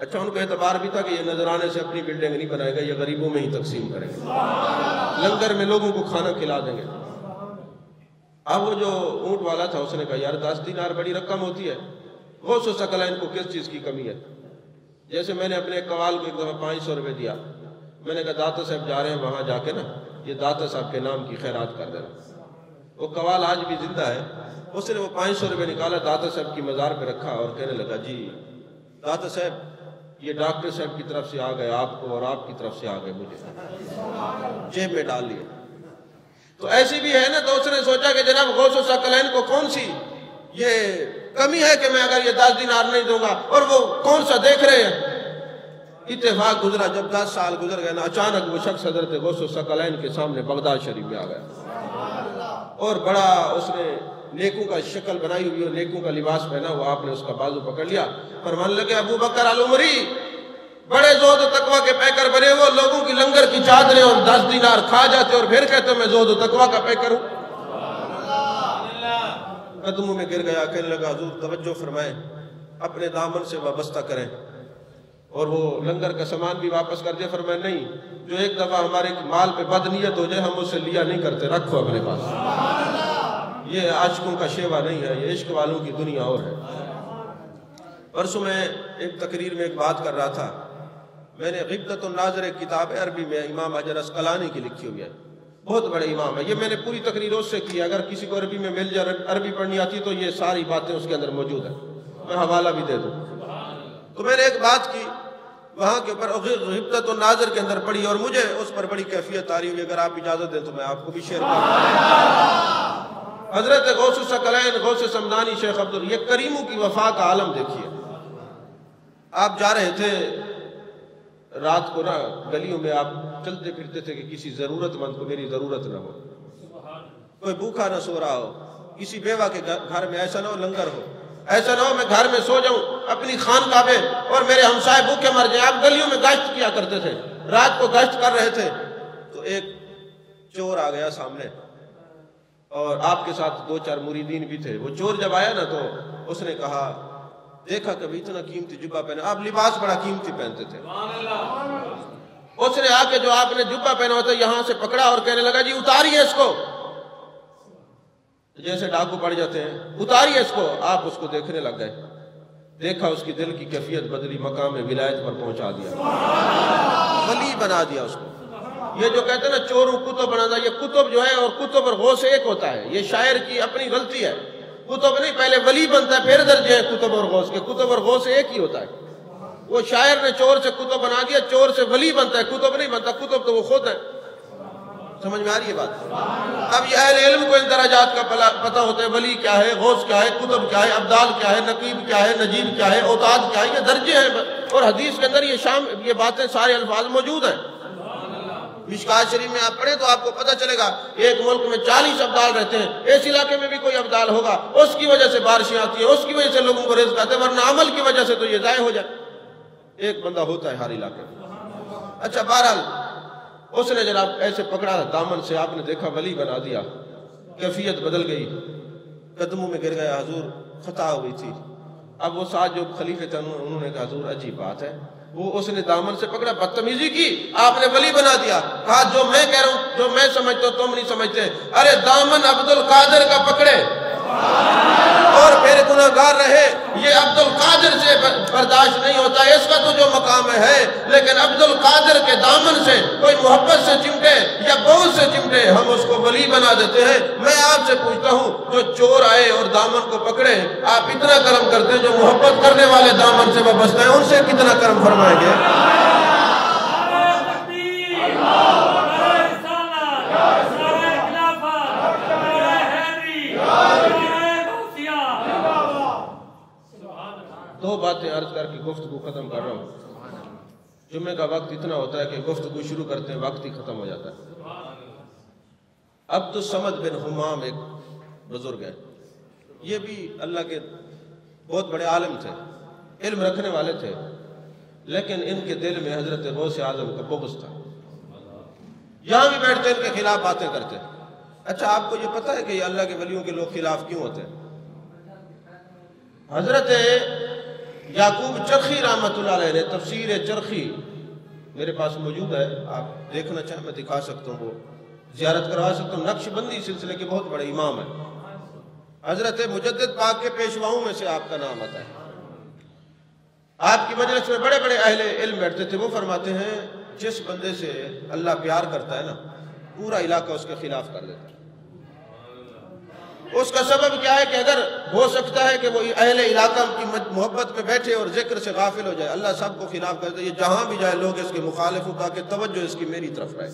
اچھا ان کا اعتبار بھی تھا کہ یہ نذرانے سے اپنی بلڈنگ نہیں بنائے گا، یہ غریبوں میں ہی تقسیم کریں گے، لنگر میں لوگوں کو کھانا کھلا دیں گے. اب وہ جو اونٹ والا تھا اس نے کہا یار 10 دینار بڑی رقم ہوتی ہے، غوث الثقلین کو کس چیز کی کمی ہے؟ جیسے میں نے اپنے قوال کو ایک دفعہ 500 روپے دیا، میں نے کہا داتا صاحب جا رہے ہیں وہاں جا کے نا یہ داتا صاحب کے نام کی خیرات کر دینا. وہ قوال آج بھی زندہ ہے. اس نے وہ 500 روپے نکالا، داتا صاحب کی مزار پہ رکھا اور کہنے لگا جی داتا صاحب یہ ڈاکٹر صاحب کی طرف سے آ گئے آپ کو اور آپ کی طرف سے آ گئے مجھے، جیب میں ڈال لیے. تو ایسی بھی ہے نا. تو اس نے سوچا کہ جناب غوث الثقلین کو کون سی یہ کمی ہے کہ میں اگر یہ 10 دینار نہیں دوں گا، اور وہ کون سا دیکھ رہے ہیں. اتفاق گزرا جب 10 سال گزر گئے نا اچانک وہ شخص حضرت غوث الثقلین کے سامنے بغداد شریف میں آ گیا اور بڑا اس نے نیکوں کا شکل بنائی ہوئی اور نیکوں کا لباس پہنا ہوا. آپ نے اس کا بازو پکڑ لیا، فرمانے لگے ابو بکر العمری بڑے زہد و تقوی کے پیکر بنے وہ لوگوں کی لنگر کی چادریں اور 10 دینار کھا جاتے اور پھر کہتے میں زہد و تقوی کا پیکر ہوں. قدموں میں گر گیا، کہنے لگا حضور توجہ فرمائیں، اپنے دامن سے وابستہ کریں اور وہ لنگر کا سامان بھی واپس کر دیا. فرمایا نہیں، جو ایک دفعہ ہمارے مال پہ بد نیت ہو جائے ہم اسے لیا نہیں کرتے، رکھو اپنے پاس. یہ عاشقوں کا شیوا نہیں ہے، یہ عشق والوں کی دنیا اور ہے. پرسوں میں ایک تقریر میں ایک بات کر رہا تھا، میں نے غبطۃ الناظر ایک کتاب عربی میں امام حجر عسقلانی کی لکھی ہوئی ہے، بہت بڑے امام ہے. یہ میں نے پوری تقریر اس سے کی، اگر کسی کو عربی میں مل جائے عربی پڑھنی آتی تو یہ ساری باتیں اس کے اندر موجود ہیں، میں حوالہ بھی دے دوں. تو میں نے ایک بات کی وہاں کے اوپر غبطۃ الناظر کے اندر پڑھی اور مجھے اس پر بڑی کیفیت آ رہی ہوئی. اگر آپ اجازت دیں تو میں آپ کو بھی شیئر کروں. حضرت غوث الثقلین غوث سمدانی شیخ عبد یہ کریموں کی وفا کا عالم دیکھیے. آپ جا رہے تھے رات کو نا گلیوں میں، آپ چلتے پھرتے تھے کہ کسی ضرورت مند کو میری ضرورت نہ ہو، کوئی بھوکا نہ سو رہا ہو، کسی بیوہ کے گھر میں ایسا نہ ہو لنگر ہو، ایسا نہ ہو میں گھر میں سو جاؤں اپنی خانقاہ میں اور میرے ہمسائے بھوکے مر جائیں. آپ گلیوں میں گشت کیا کرتے تھے، رات کو گشت کر رہے تھے تو ایک چور آ گیا سامنے اور آپ کے ساتھ 2-4 مریدین بھی تھے. وہ چور جب آیا نا تو اس نے کہا دیکھا کبھی اتنا قیمتی جبہ پہنا, آپ لباس بڑا قیمتی پہنتے تھے. اس نے آ کے جو آپ نے جبہ پہنا ہوتا یہاں سے پکڑا اور کہنے لگا جی اتاریے اس کو, جیسے ڈاکو پڑ جاتے ہیں, اتاریے اس کو. آپ اس کو دیکھنے لگ گئے, دیکھا اس کی دل کی کیفیت بدلی, مقام ولایت پر پہنچا دیا, ولی بنا دیا اس کو. یہ جو کہتے ہیں نا چوروں کتب بنا دیا, یہ کتب جو ہے اور کتب اور غوث ایک ہوتا ہے. یہ شاعر کی اپنی غلطی ہے. کتب نہیں, پہلے ولی بنتا ہے پھر درجے ہیں کتب اور غوث کے. کتب اور غوث ایک ہی ہوتا ہے. وہ شاعر نے چور سے کتب بنا دیا, چور سے ولی بنتا ہے, کتب نہیں بنتا. کتب تو وہ خود ہے. سمجھ میں آ رہی ہے بات؟ اب یہ اہل علم کو ان درجات کا پتہ ہوتا ہے, ولی کیا ہے, غوث کیا ہے, کتب کیا ہے, ابدال کیا ہے, نقیب کیا ہے, نجیب کیا ہے, اوتاد کیا ہے. یہ درجے ہیں اور حدیث کے اندر یہ باتیں سارے الفاظ موجود ہیں. مشکات شریف میں آپ پڑھیں تو آپ کو پتہ چلے گا ایک ملک میں 40 ابدال رہتے ہیں, اس علاقے میں بھی کوئی ابدال ہوگا, اس کی وجہ سے بارشیں آتی ہیں, اس کی وجہ سے لوگوں کو رزق آتے ہیں, ورنہ عمل کی وجہ سے تو یہ ضائع ہو جائے. ایک بندہ ہوتا ہے ہر علاقے میں. اچھا بہرحال اس نے جناب ایسے پکڑا دامن سے, آپ نے دیکھا ولی بنا دیا, کیفیت بدل گئی, قدموں میں گر گیا, حضور خطا ہوئی تھی. اب وہ ساتھ جو خلیفے تھے انہوں نے کہا حضور عجیب بات ہے, وہ اس نے دامن سے پکڑا, بدتمیزی کی, آپ نے ولی بنا دیا. کہا جو میں کہہ رہا ہوں, جو میں سمجھتا ہوں تم نہیں سمجھتے. ارے دامن عبد القادر کا پکڑے اور پھر گناہگار رہے, یہ عبد القادر سے برداشت نہیں ہوتا. اس کا تو جو مقام ہے, لیکن عبد القادر کے دامن سے کوئی محبت سے چمٹے یا بغض سے چمٹے, ہم اس کو ولی بنا دیتے ہیں. میں آپ سے پوچھتا ہوں, جو چور آئے اور دامن کو پکڑے, آپ اتنا کرم کرتے ہیں, جو محبت کرنے والے دامن سے وابستہ ہیں ان سے کتنا کرم فرمائیں گے؟ دو باتیں عرض کر کے گفتگو ختم کر رہا ہوں. جمعے کا وقت اتنا ہوتا ہے کہ گفتگو شروع کرتے ہیں وقت ہی ختم ہو جاتا ہے. عبد الصمد بن حمام ایک بزرگ ہے, یہ بھی اللہ کے بہت بڑے عالم تھے, علم رکھنے والے تھے, لیکن ان کے دل میں حضرت غوث اعظم کا بغض تھا. یہاں بھی بیٹھتے ان کے خلاف باتیں کرتے. اچھا آپ کو یہ پتہ ہے کہ یہ اللہ کے ولیوں کے لوگ خلاف کیوں ہوتے ہیں؟ حضرت یعقوب چرخی رحمۃ اللہ علیہ نے تفسیر چرخی میرے پاس موجود ہے, آپ دیکھنا چاہیں میں دکھا سکتا ہوں, وہ زیارت کروا سکتا ہوں. نقش بندی سلسلے کے بہت بڑے امام ہیں. حضرت مجدد پاک کے پیشواؤں میں سے آپ کا نام آتا ہے. آپ کی مجلس میں بڑے بڑے اہل علم بیٹھتے تھے. وہ فرماتے ہیں جس بندے سے اللہ پیار کرتا ہے نا, پورا علاقہ اس کے خلاف کر دیتا ہے. اس کا سبب کیا ہے کہ اگر ہو سکتا ہے کہ وہ اہل علاقہ کی محبت میں بیٹھے اور ذکر سے غافل ہو جائے, اللہ سب کو خلاف کر دے, یہ جہاں بھی جائے لوگ اس کے مخالف ہو تاکہ توجہ اس کی میری طرف رہے.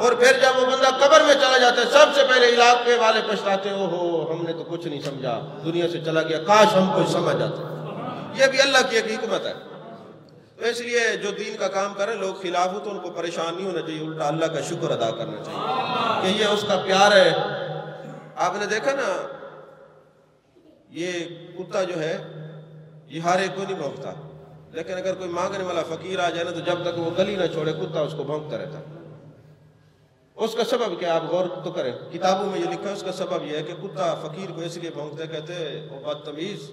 اور پھر جب وہ بندہ قبر میں چلا جاتا ہے, سب سے پہلے علاقے والے پچھتاتے ہیں, اوہو ہم نے تو کچھ نہیں سمجھا, دنیا سے چلا گیا, کاش ہم کچھ سمجھ جاتے. یہ بھی اللہ کی ایک حکمت ہے. تو اس لیے جو دین کا کام کریں لوگ خلاف ہو تو ان کو پریشان نہیں ہونا چاہیے, الٹا اللہ کا شکر ادا کرنا چاہیے کہ یہ اس کا پیار ہے. آپ نے دیکھا نا یہ کتا جو ہے یہ ہر ایک کو نہیں بھونکتا, لیکن اگر کوئی مانگنے والا فقیر آ جائے نا تو جب تک وہ گلی نہ چھوڑے کتا اس کو بھونکتا رہتا. اس کا سبب کیا, آپ غور تو کریں, کتابوں میں یہ لکھا ہے اس کا سبب یہ ہے کہ کتا فقیر کو اس لیے بھونکتا, کہتے او بدتمیز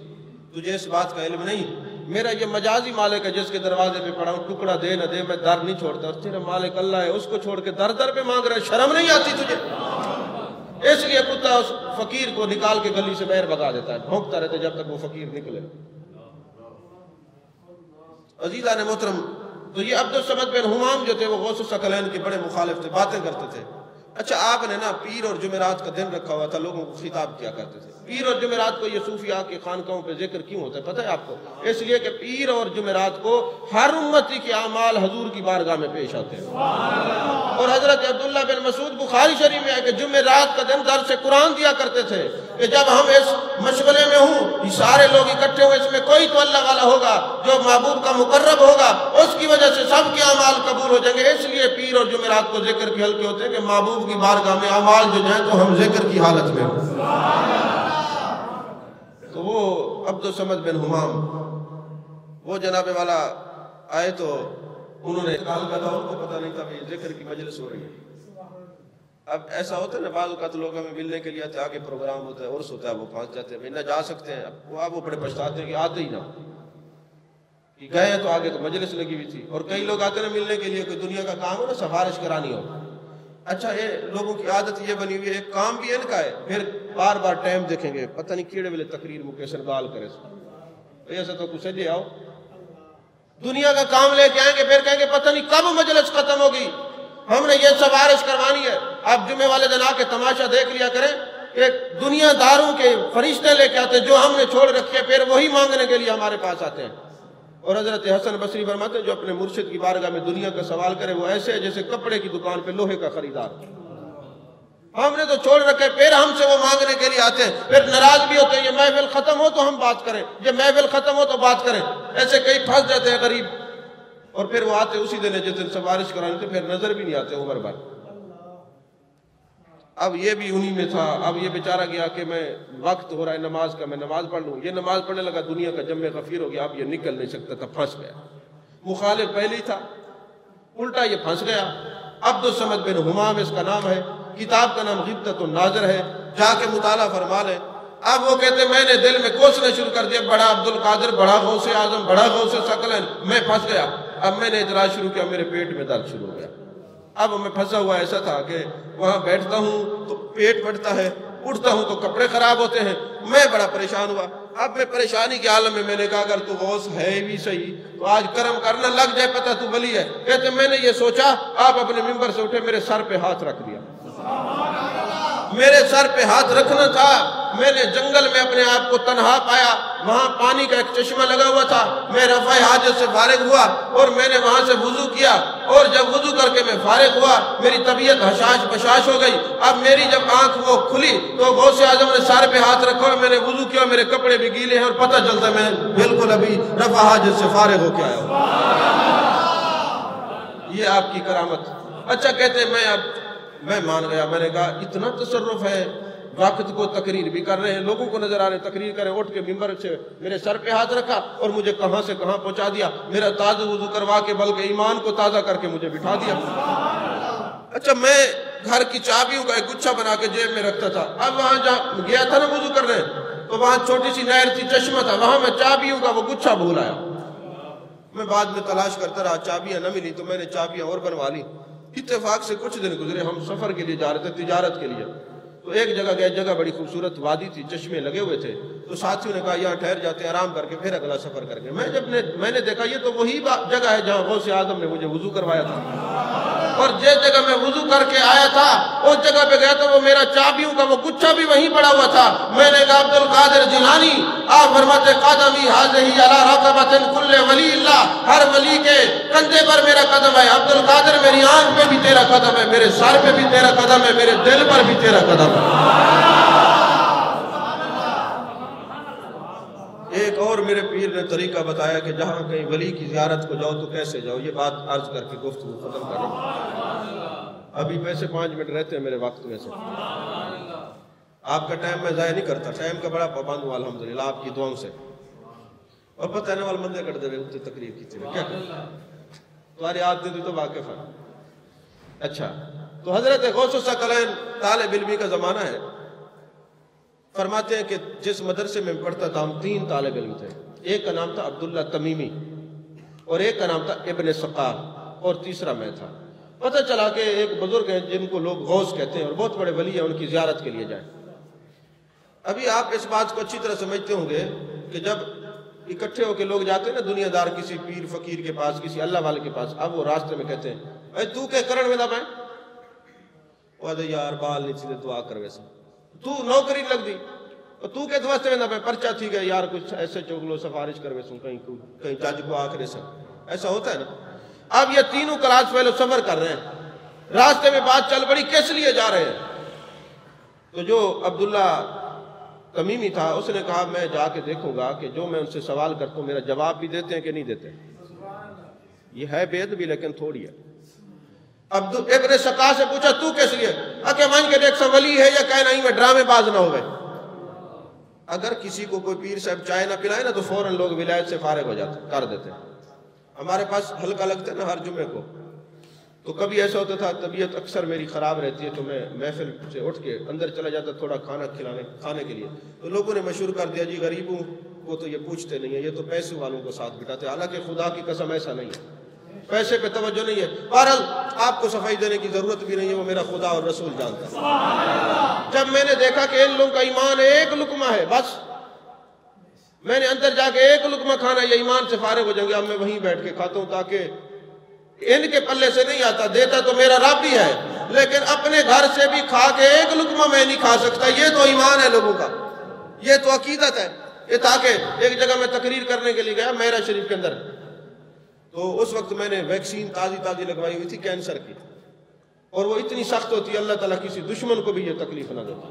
تجھے اس بات کا علم نہیں, میرا یہ مجازی مالک ہے جس کے دروازے پہ پڑا ہوں, ٹکڑا دے نہ دے میں در نہیں چھوڑتا, اور تیرا مالک اللہ ہے, اس کو چھوڑ کے در در پہ مانگ رہے, شرم نہیں آتی تجھے؟ اس لیے کتا اس فقیر کو نکال کے گلی سے باہر بھگا دیتا ہے, بھونکتا رہتا ہے جب تک وہ فقیر نکلے. عزیزان محترم, تو یہ عبد الصمد بن حمام جو تھے وہ غوث الثقلین کے بڑے مخالف تھے, باتیں کرتے تھے. اچھا آپ نے نا پیر اور جمعرات کا دن رکھا ہوا تھا, لوگوں کو خطاب کیا کرتے تھے. پیر اور جمعرات کو یہ صوفیاء کے خانقاہوں پہ ذکر کیوں ہوتا ہے پتہ ہے آپ کو؟ اس لیے کہ پیر اور جمعرات کو ہر امتی کے اعمال حضور کی بارگاہ میں پیش آتے ہیں. اور حضرت عبداللہ بن مسعود بخاری شریف میں ہے کہ جمعرات کا دن درس قرآن دیا کرتے تھے کہ جب ہم اس مشغلے میں ہوں, یہ سارے لوگ اکٹھے ہوئے, اس میں کوئی تو اللہ والا ہوگا جو محبوب کا مقرب ہوگا, اس کی وجہ سے سب کے اعمال قبول ہو جائیں گے. اس لیے پیر اور جمعرات کو ذکر کے حلقے ہوتے ہیں کہ محبوب کی بارگاہ میں اعمال جو جائیں تو ہم ذکر کی حالت میں ہوں. تو وہ عبد الصمد بن حمام وہ جناب والا آئے تو انہوں نے کال کا تھا, ان کو پتہ نہیں تھا کہ ذکر کی مجلس ہو رہی ہے. اب ایسا ہوتا ہے نا، بعض اوقات لوگ ہمیں ملنے کے لیے آتے، آگے پروگرام ہوتا ہے، عرس ہوتا ہے، وہ پہنچ جاتے ہیں، نہ جا سکتے ہیں، وہ بڑے پچھتاتے ہیں کہ آتے ہی نہ کہ گئے ہیں، تو آگے تو مجلس لگی ہوئی تھی۔ اور کئی لوگ آتے ہیں نا ملنے کے لیے، کوئی دنیا کا کام ہو نا، سفارش کرانی ہو، اچھا یہ لوگوں کی عادت یہ بنی ہوئی ہے، ایک کام بھی ان کا ہے، پھر بار بار ٹائم دیکھیں گے، پتہ نہیں کیڑے والے تقریر مکیسر گال کرے ایسا تو کچھ لے آؤ، دنیا کا کام لے کے آئیں گے، پھر کہیں گے پتہ نہیں کب مجلس ختم ہوگی، ہم نے یہ سفارش کروانی ہے۔ آپ جمعے والے دن آ کے تماشا دیکھ لیا کریں کہ دنیا داروں کے فرشتے لے کے آتے ہیں جو ہم نے چھوڑ رکھے، پھر وہی مانگنے کے لیے ہمارے پاس آتے ہیں۔ اور حضرت حسن بصری فرماتے ہیں جو اپنے مرشد کی بارگاہ میں دنیا کا سوال کرے وہ ایسے ہے جیسے کپڑے کی دکان پہ لوہے کا خریدار، ہم نے تو چھوڑ رکھے، پھر ہم سے وہ مانگنے کے لیے آتے ہیں، پھر ناراض بھی ہوتے ہیں، یہ محفل ختم ہو تو ہم بات کریں، یہ محفل ختم ہو تو بات کریں، ایسے کئی پھنس جاتے ہیں غریب، اور پھر وہ آتے اسی دن جس دن سفارش کرانے تھے، پھر نظر بھی نہیں آتے عمر بھر۔ اب یہ بھی انہی میں تھا، اب یہ بیچارہ گیا کہ میں وقت ہو رہا ہے نماز کا، میں نماز پڑھ لوں، یہ نماز پڑھنے لگا، دنیا کا جمع غفیر ہو گیا، اب یہ نکل نہیں سکتا تھا، پھنس گیا۔ مخالف پہلے ہی تھا، الٹا یہ پھنس گیا۔ عبد الصمد بن حمام اس کا نام ہے، کتاب کا نام غبطۃ الناظر ہے، جا کے مطالعہ فرما لیں۔ اب وہ کہتے میں نے دل میں کوسنا شروع کر دیا، بڑا عبد القادر، بڑا غوث اعظم، بڑا غوث ثقلین، میں پھنس گیا۔ اب میں نے اعتراض شروع کیا، میرے پیٹ میں درد شروع ہو گیا۔ اب میں پھنسا ہوا ایسا تھا کہ وہاں بیٹھتا ہوں تو پیٹ پھٹتا ہے، اٹھتا ہوں تو کپڑے خراب ہوتے ہیں، میں بڑا پریشان ہوا۔ اب میں پریشانی کے عالم میں نے کہا اگر تو غوث ہے بھی صحیح تو آج کرم کرنا، لگ جائے پتہ تو ولی ہے۔ کہتے میں نے یہ سوچا، آپ اپنے ممبر سے اٹھے، میرے سر پہ ہاتھ رکھ دیا، میرے سر پہ ہاتھ رکھنا تھا۔ میں نے جنگل میں اپنے آپ کو تنہا پایا، وہاں پانی کا ایک چشمہ لگا ہوا تھا، میں رفع حاجت سے فارغ ہوا اور میں نے وہاں سے وضو کیا، اور جب وضو کر کے میں فارغ ہوا میری طبیعت حشاش بشاش ہو گئی۔ اب میری جب آنکھ وہ کھلی تو غوث اعظم نے سر پہ ہاتھ رکھا اور میں نے وضو کیا، میرے کپڑے بھی گیلے ہیں اور پتہ چلتا ہے میں بالکل ابھی رفع حاجت سے فارغ ہو کے آیا ہوں۔ یہ آپ کی کرامت۔ اچھا کہتے ہیں میں مان گیا، میں نے کہا اتنا تصرف ہے، وقت کو تقریر بھی کر رہے ہیں، لوگوں کو نظر آ رہے ہیں، تقریر کریں، اٹھ کے ممبر سے میرے سر پہ ہاتھ رکھا اور مجھے کہاں سے کہاں پہنچا دیا، میرا تازہ وضو کروا کے بلکہ ایمان کو تازہ کر کے مجھے بٹھا دیا۔ اچھا میں گھر کی چابیوں کا ایک گچھا بنا کے جیب میں رکھتا تھا، اب وہاں جہاں گیا تھا نا وضو کرنے تو وہاں چھوٹی سی نہر تھی، چشمہ تھا، وہاں میں چابیوں کا وہ گچھا بھول آیا۔ میں بعد میں تلاش کرتا رہا، چابیاں نہ ملی تو میں نے چابیاں اور بنوا لی۔ اتفاق سے کچھ دن گزرے، ہم سفر کے لیے جا رہے تھے، تجارت کے لیے، تو ایک جگہ گئے، جگہ بڑی خوبصورت وادی تھی، چشمے لگے ہوئے تھے، تو ساتھیوں نے کہا یہاں ٹھہر جاتے ہیں آرام کر کے پھر اگلا سفر کر کے۔ میں نے دیکھا یہ تو وہی جگہ ہے جہاں غوث اعظم نے مجھے وضو کروایا تھا، اور جس جگہ میں وضو کر کے آیا تھا اس جگہ پہ گیا تو وہ میرا چابیوں کا وہ گچھا بھی وہیں پڑا ہوا تھا۔ میں نے کہا عبد القادر جیلانی، آپ فرماتے قدمی حاضی علی رقبۃ کل ولی اللہ، ہر ولی کے کندھے پر میرا قدم ہے۔ عبد القادر میری آنکھ پہ بھی تیرا قدم ہے، میرے سر پہ بھی تیرا قدم ہے، میرے دل پر بھی تیرا قدم ہے۔ ایک اور میرے پیر نے طریقہ بتایا کہ جہاں کہیں ولی کی زیارت کو جاؤ تو کیسے جاؤ، یہ بات عرض کر کے گفتگو ختم کر رہا ہوں۔ ابھی پیسے 5 منٹ رہتے ہیں میرے وقت میں سے، آپ کا ٹائم میں ضائع نہیں کرتا، ٹائم کا بڑا پابند ہوں الحمدللہ آپ کی دعاؤں سے۔ اور پتہ ہے نا وال مندے کٹ دے ہوتے تقریر کی تھی کیا کرتا تمہاری آدمی دی تو واقف ہے۔ اچھا تو حضرت غوث ثقلین طالب علمی کا زمانہ ہے، فرماتے ہیں کہ جس مدرسے میں پڑھتا تھا ہم 3 طالب علم تھے، ایک کا نام تھا عبداللہ تمیمی اور ایک کا نام تھا ابن سقار اور تیسرا میں تھا۔ پتہ چلا کہ ایک بزرگ ہیں جن کو لوگ غوث کہتے ہیں اور بہت بڑے ولی ہیں، ان کی زیارت کے لیے جائیں۔ ابھی آپ اس بات کو اچھی طرح سمجھتے ہوں گے کہ جب اکٹھے ہو کے لوگ جاتے ہیں نا دنیا دار کسی پیر فقیر کے پاس، کسی اللہ والے کے پاس، اب وہ راستے میں کہتے ہیں اے تو کہ کرن میں دبائیں، وہ دے یار بال نہیں چلے دعا کر ویسے تو نوکری لگ دی، اور تو کہ دوستے میں دبائیں پرچہ تھی گئے یار کچھ ایسے چوگلو سفارش کر ویسوں کہیں جج کو آخرے سے، ایسا ہوتا ہے نا۔ اب یہ تینوں کلاس فیلو سفر کر رہے ہیں، راستے میں بات چل پڑی کس لیے جا رہے ہیں، تو جو عبداللہ تمیمی تھا اس نے کہا میں جا کے دیکھوں گا کہ جو میں ان سے سوال کرتا ہوں میرا جواب بھی دیتے ہیں کہ نہیں دیتے، یہ ہے بید بھی لیکن تھوڑی ہے۔ ابن سقا سے پوچھا تو کس لیے، اکے مان کے دیکھ سا ولی ہے یا کہنا ہی میں ڈرامے باز نہ ہوئے۔ اگر کسی کو کوئی پیر صاحب چائے نہ پلائے نا تو فوراً لوگ ولایت سے فارغ ہو جاتے کر دیتے ہیں۔ ہمارے پاس حلقہ لگتا ہے نا ہر جمعے کو، تو کبھی ایسا ہوتا تھا طبیعت اکثر میری خراب رہتی ہے تو میں محفل سے اٹھ کے اندر چلا جاتا تھوڑا کھانے کے لیے. تو لوگوں نے مشہور کر دیا جی غریبوں کو تو یہ پوچھتے نہیں ہیں, یہ تو پیسے والوں کو ساتھ بٹھاتے. حالانکہ خدا کی قسم ایسا نہیں ہے, پیسے پہ توجہ نہیں ہے. بہرحال آپ کو صفائی دینے کی ضرورت بھی نہیں ہے, وہ میرا خدا اور رسول جانتا ہے. جب میں نے دیکھا کہ ان لوگوں کا ایمان ایک لقمہ ہے, بس میں نے اندر جا کے ایک لقمہ کھانا, یہ ایمان سے فارغ ہو جائیں گے. اب میں وہیں بیٹھ کے کھاتا ہوں تاکہ ان کے پلے سے نہیں آتا, دیتا تو میرا رب ہی ہے, لیکن اپنے گھر سے بھی کھا کے ایک لقمہ میں نہیں کھا سکتا. یہ تو ایمان ہے لوگوں کا, یہ تو عقیدت ہے. یہ تاکہ ایک جگہ میں تقریر کرنے کے لیے گیا میرا شریف کے اندر, تو اس وقت میں نے ویکسین تازی لگوائی ہوئی تھی کینسر کی, اور وہ اتنی سخت ہوتی ہے اللہ تعالیٰ کسی دشمن کو بھی یہ تکلیف نہ دیتا.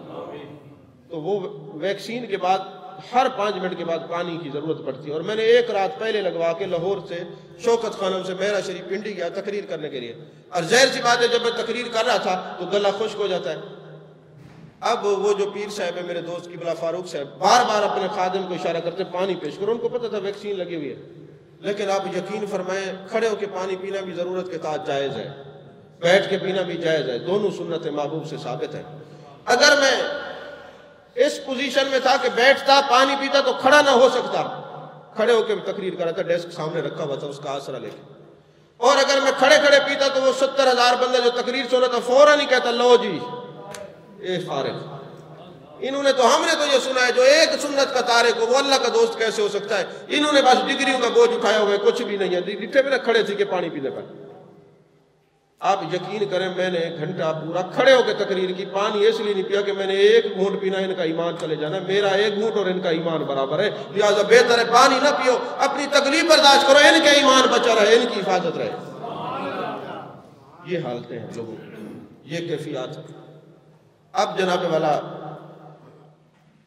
تو وہ ویکسین کے بعد ہر 5 منٹ کے بعد پانی کی ضرورت پڑتی ہے, اور میں نے ایک رات پہلے لگوا کے لاہور سے شوکت خانم سے میرا شریف پنڈی گیا تقریر کرنے کے لیے. اور ظاہر سی بات ہے جب میں تقریر کر رہا تھا تو گلا خشک ہو جاتا ہے. اب وہ جو پیر صاحب ہے میرے دوست قبلہ فاروق صاحب بار بار اپنے خادم کو اشارہ کرتے پانی پیش کرو. ان کو پتہ تھا ویکسین لگی ہوئی ہے, لیکن آپ یقین فرمائیں کھڑے ہو کے پانی پینا بھی ضرورت کے ساتھ جائز ہے, بیٹھ کے پینا بھی جائز ہے, دونوں سنت محبوب سے ثابت ہے. اگر میں اس پوزیشن میں تھا کہ بیٹھتا پانی پیتا تو کھڑا نہ ہو سکتا, کھڑے ہو کے تقریر کر رہا تھا, ڈیسک سامنے رکھا ہوا تھا اس کا آسرا لے کے. اور اگر میں کھڑے پیتا تو وہ 70,000 بندہ جو تقریر سن رہا تھا فوراً ہی کہتا لو جی اے فارغ. انہوں نے تو ہم نے تو یہ سنا ہے جو ایک سنت کا تارک ہو وہ اللہ کا دوست کیسے ہو سکتا ہے. انہوں نے بس ڈگریوں کا بوجھ اٹھایا ہوا ہے, کچھ بھی نہیں ہے, ڈٹھے میں کھڑے تھے کہ پانی پینے پر. آپ یقین کریں میں نے 1 گھنٹہ پورا کھڑے ہو کے تقریر کی, پانی اس لیے نہیں پیا کہ میں نے 1 گھونٹ پینا ان کا ایمان چلے جانا, میرا 1 گھونٹ اور ان کا ایمان برابر ہے, لہٰذا بہتر ہے پانی نہ پیو, اپنی تکلیف برداشت کرو, ان کے ایمان بچا رہے, ان کی حفاظت رہے. یہ حالتیں ہیں لوگوں کی, یہ کیفیات ہیں. اب جناب والا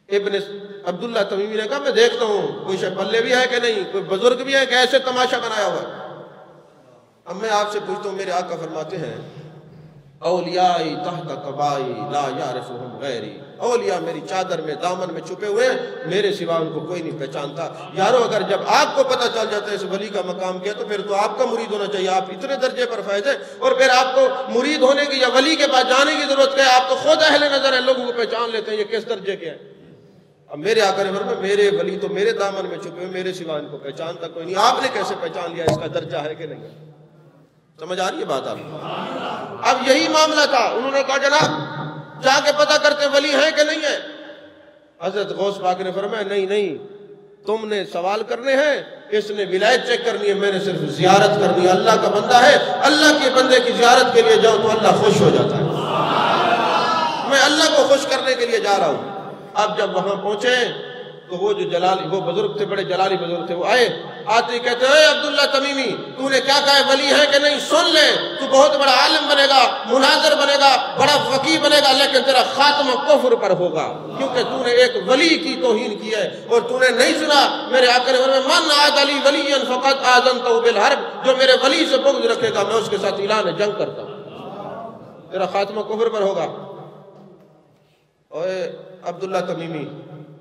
ابن عبداللہ تمیمی نے کہا میں دیکھتا ہوں کوئی شے پلے بھی ہے کہ نہیں, کوئی بزرگ بھی ہے کہ ایسے تماشا بنایا ہوا ہے. اب میں آپ سے پوچھتا ہوں, میرے آقا فرماتے ہیں اولیائی تحت قبائی لا یعرفہم غیری, اولیاء میری چادر میں دامن میں چھپے ہوئے ہیں, میرے سوا ان کو کوئی نہیں پہچانتا. یارو اگر جب آپ کو پتہ چل جاتا ہے اس ولی کا مقام کیا تو پھر تو آپ کا مرید ہونا چاہیے. آپ اتنے درجے پر فائز ہیں, اور پھر آپ کو مرید ہونے کی یا ولی کے پاس جانے کی ضرورت کیا ہے, آپ تو خود اہل نظر ہیں, لوگوں کو پہچان لیتے ہیں یہ کس درجے کے ہیں. اب میرے آقا نے فرمایا میرے ولی تو میرے دامن میں چھپے ہوئے, میرے سوا ان کو پہچانتا کوئی نہیں. آپ نے کیسے پہچان لیا اس کا درجہ ہے کہ نہیں؟ سمجھ آ رہی ہے بات آپ کو؟ اب یہی معاملہ تھا, انہوں نے کہا جناب جا کے پتہ کرتے ولی ہیں کہ نہیں ہے. حضرت غوث پاک نے فرمایا نہیں, تم نے سوال کرنے ہیں, اس نے ولایت چیک کرنی ہے, میں نے صرف زیارت کرنی ہے. اللہ کا بندہ ہے, اللہ کے بندے کی زیارت کے لیے جاؤ تو اللہ خوش ہو جاتا ہے. میں اللہ کو خوش کرنے کے لیے جا رہا ہوں. اب جب وہاں پہنچے تو وہ جو وہ بزرگ تھے, بڑے جلالی بزرگ تھے, وہ آتے ہی کہتے اے عبداللہ تمیمی تو نے کیا کہا ہے ولی ہے کہ نہیں, سن لے, تو بہت بڑا عالم بنے گا, مناظر بنے گا, بڑا فقیہ بنے گا, لیکن تیرا خاتمہ کفر پر ہوگا, کیونکہ تو نے ایک ولی کی توہین کی ہے. اور تو نے نہیں سنا میرے آقا نے فرمایا من عاد علی ولی فقط آذنتہ بالحرب, جو میرے ولی سے بغض رکھے گا میں اس کے ساتھ اعلان جنگ کرتا ہوں, تیرا خاتمہ کفر پر ہوگا. اے عبداللہ تمیمی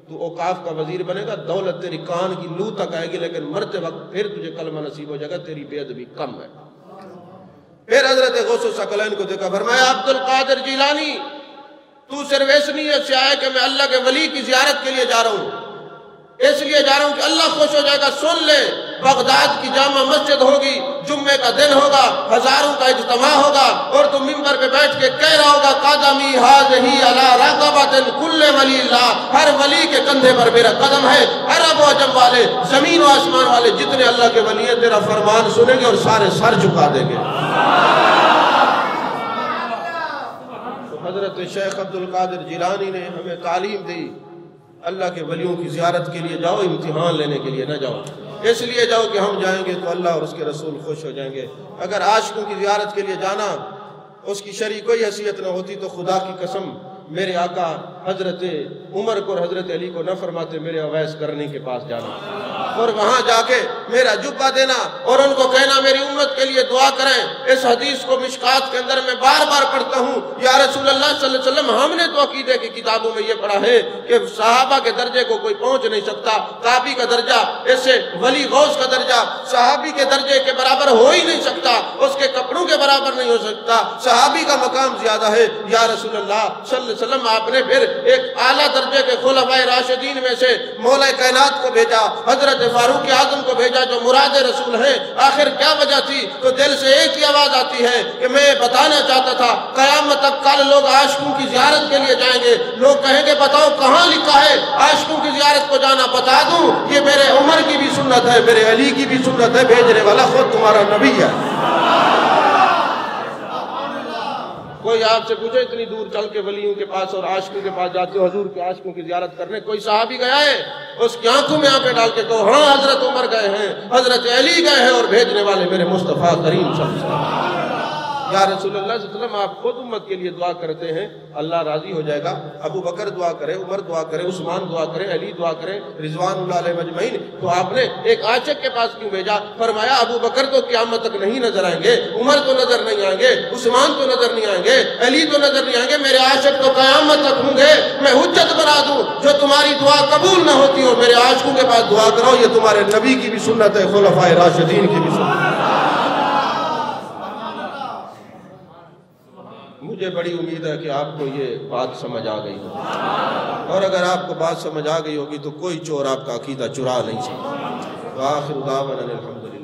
تو اوقاف کا وزیر بنے گا, دولت تیری کان کی لو تک آئے گی, لیکن مرتے وقت پھر تجھے کلمہ نصیب ہو جائے گا, تیری بے ادبی کم ہے. پھر حضرت غوث الثقلین کو دیکھا, فرمایا عبد القادر جیلانی تو صرف اس نیت سے آئے کہ میں اللہ کے ولی کی زیارت کے لیے جا رہا ہوں, اس لیے جا رہا ہوں کہ اللہ خوش ہو جائے گا. سن لے بغداد کی جامع مسجد ہوگی, جمعے کا دن ہوگا, ہزاروں کا اجتماع ہوگا, اور تم منبر پہ بیٹھ کے کہہ رہا ہوگا قدمی ھذہ علی رقبۃ کل ولی اللہ, ہر ولی کے کندھے پر میرا قدم ہے. عرب و عجم والے, زمین و آسمان والے جتنے اللہ کے ولی ہیں تیرا فرمان سنیں گے اور سارے سر جھکا دیں گے. تو حضرت شیخ عبد القادر جیلانی نے ہمیں تعلیم دی, اللہ کے ولیوں کی زیارت کے لیے جاؤ, امتحان لینے کے لیے نہ جاؤ. اس لیے جاؤ کہ ہم جائیں گے تو اللہ اور اس کے رسول خوش ہو جائیں گے. اگر عاشقوں کی زیارت کے لیے جانا اس کی شرعی کوئی حیثیت نہ ہوتی تو خدا کی قسم میرے آقا حضرت عمر کو اور حضرت علی کو نہ فرماتے میرے اویس کرنی کے پاس جانا, اور وہاں جا کے میرا جبہ دینا اور ان کو کہنا میری امت کے لیے دعا کریں۔ اس حدیث کو مشکات کے اندر میں بار بار پڑھتا ہوں، یا رسول اللہ صلی اللہ علیہ وسلم ہم نے تو عقیدے کی کتابوں میں یہ پڑھا ہے کہ صحابہ کے درجے کو کوئی پہنچ نہیں سکتا، تابعی کا درجہ، ایسے ولی غوث کا درجہ صحابی کے درجے کے برابر ہو ہی نہیں سکتا، اس کے کپڑوں کے برابر نہیں ہو سکتا، صحابی کا مقام زیادہ ہے۔ یا رسول اللہ صلی اللہ علیہ وسلم آپ نے پھر ایک اعلیٰ درجے کے خلفائے راشدین میں سے مولا کائنات کو بھیجا، حضرت فاروق اعظم کو بھیجا جو مراد رسول ہیں۔ آخر کیا وجہ تھی؟ تو دل سے ایک ہی آواز آتی ہے کہ میں بتانا چاہتا تھا قیامت تک کل لوگ عاشقوں کی زیارت کے لیے جائیں گے، لوگ کہیں گے بتاؤ کہاں لکھا ہے عاشقوں کی زیارت کو جانا؟ بتا دوں یہ میرے عمر کی بھی سنت ہے، میرے علی کی بھی سنت ہے، بھیجنے والا خود تمہارا نبی ہے۔ کوئی آپ سے پوچھے اتنی دور چل کے ولیوں کے پاس اور عاشقوں کے پاس جاتے ہو حضور کے عاشقوں کی زیارت کرنے، کوئی صحابی گیا ہے؟ اس کی آنکھوں میں آنکھیں ڈال کے کہو ہاں حضرت عمر گئے ہیں، حضرت علی گئے ہیں، اور بھیجنے والے میرے مصطفیٰ کریم صلی اللہ علیہ وسلم۔ یا رسول اللہ صلی اللہ علیہ وسلم آپ خود امت کے لیے دعا کرتے ہیں، اللہ راضی ہو جائے گا۔ ابو بکر دعا کرے، عمر دعا کرے، عثمان دعا کرے، علی دعا کرے، رضوان اللہ علیہ مجمعین، تو آپ نے ایک عاشق کے پاس کیوں بھیجا؟ فرمایا ابو بکر تو قیامت تک نہیں نظر آئیں گے، عمر تو نظر نہیں آئیں گے، عثمان تو نظر نہیں آئیں گے، علی تو نظر نہیں آئیں گے، میرے عاشق تو قیامت تک ہوں گے۔ میں حجت بنا دوں جو تمہاری دعا قبول نہ ہوتی ہو، میرے عاشقوں کے پاس دعا کرو، یہ تمہارے نبی کی بھی سنت ہے، خلفائے راشدین کی بھی سنت ہے۔ مجھے بڑی امید ہے کہ آپ کو یہ بات سمجھ آ گئی ہوگی، اور اگر آپ کو بات سمجھ آ گئی ہوگی تو کوئی چور آپ کا عقیدہ چرا نہیں سکتا۔ وآخر دعوانا الحمدللہ۔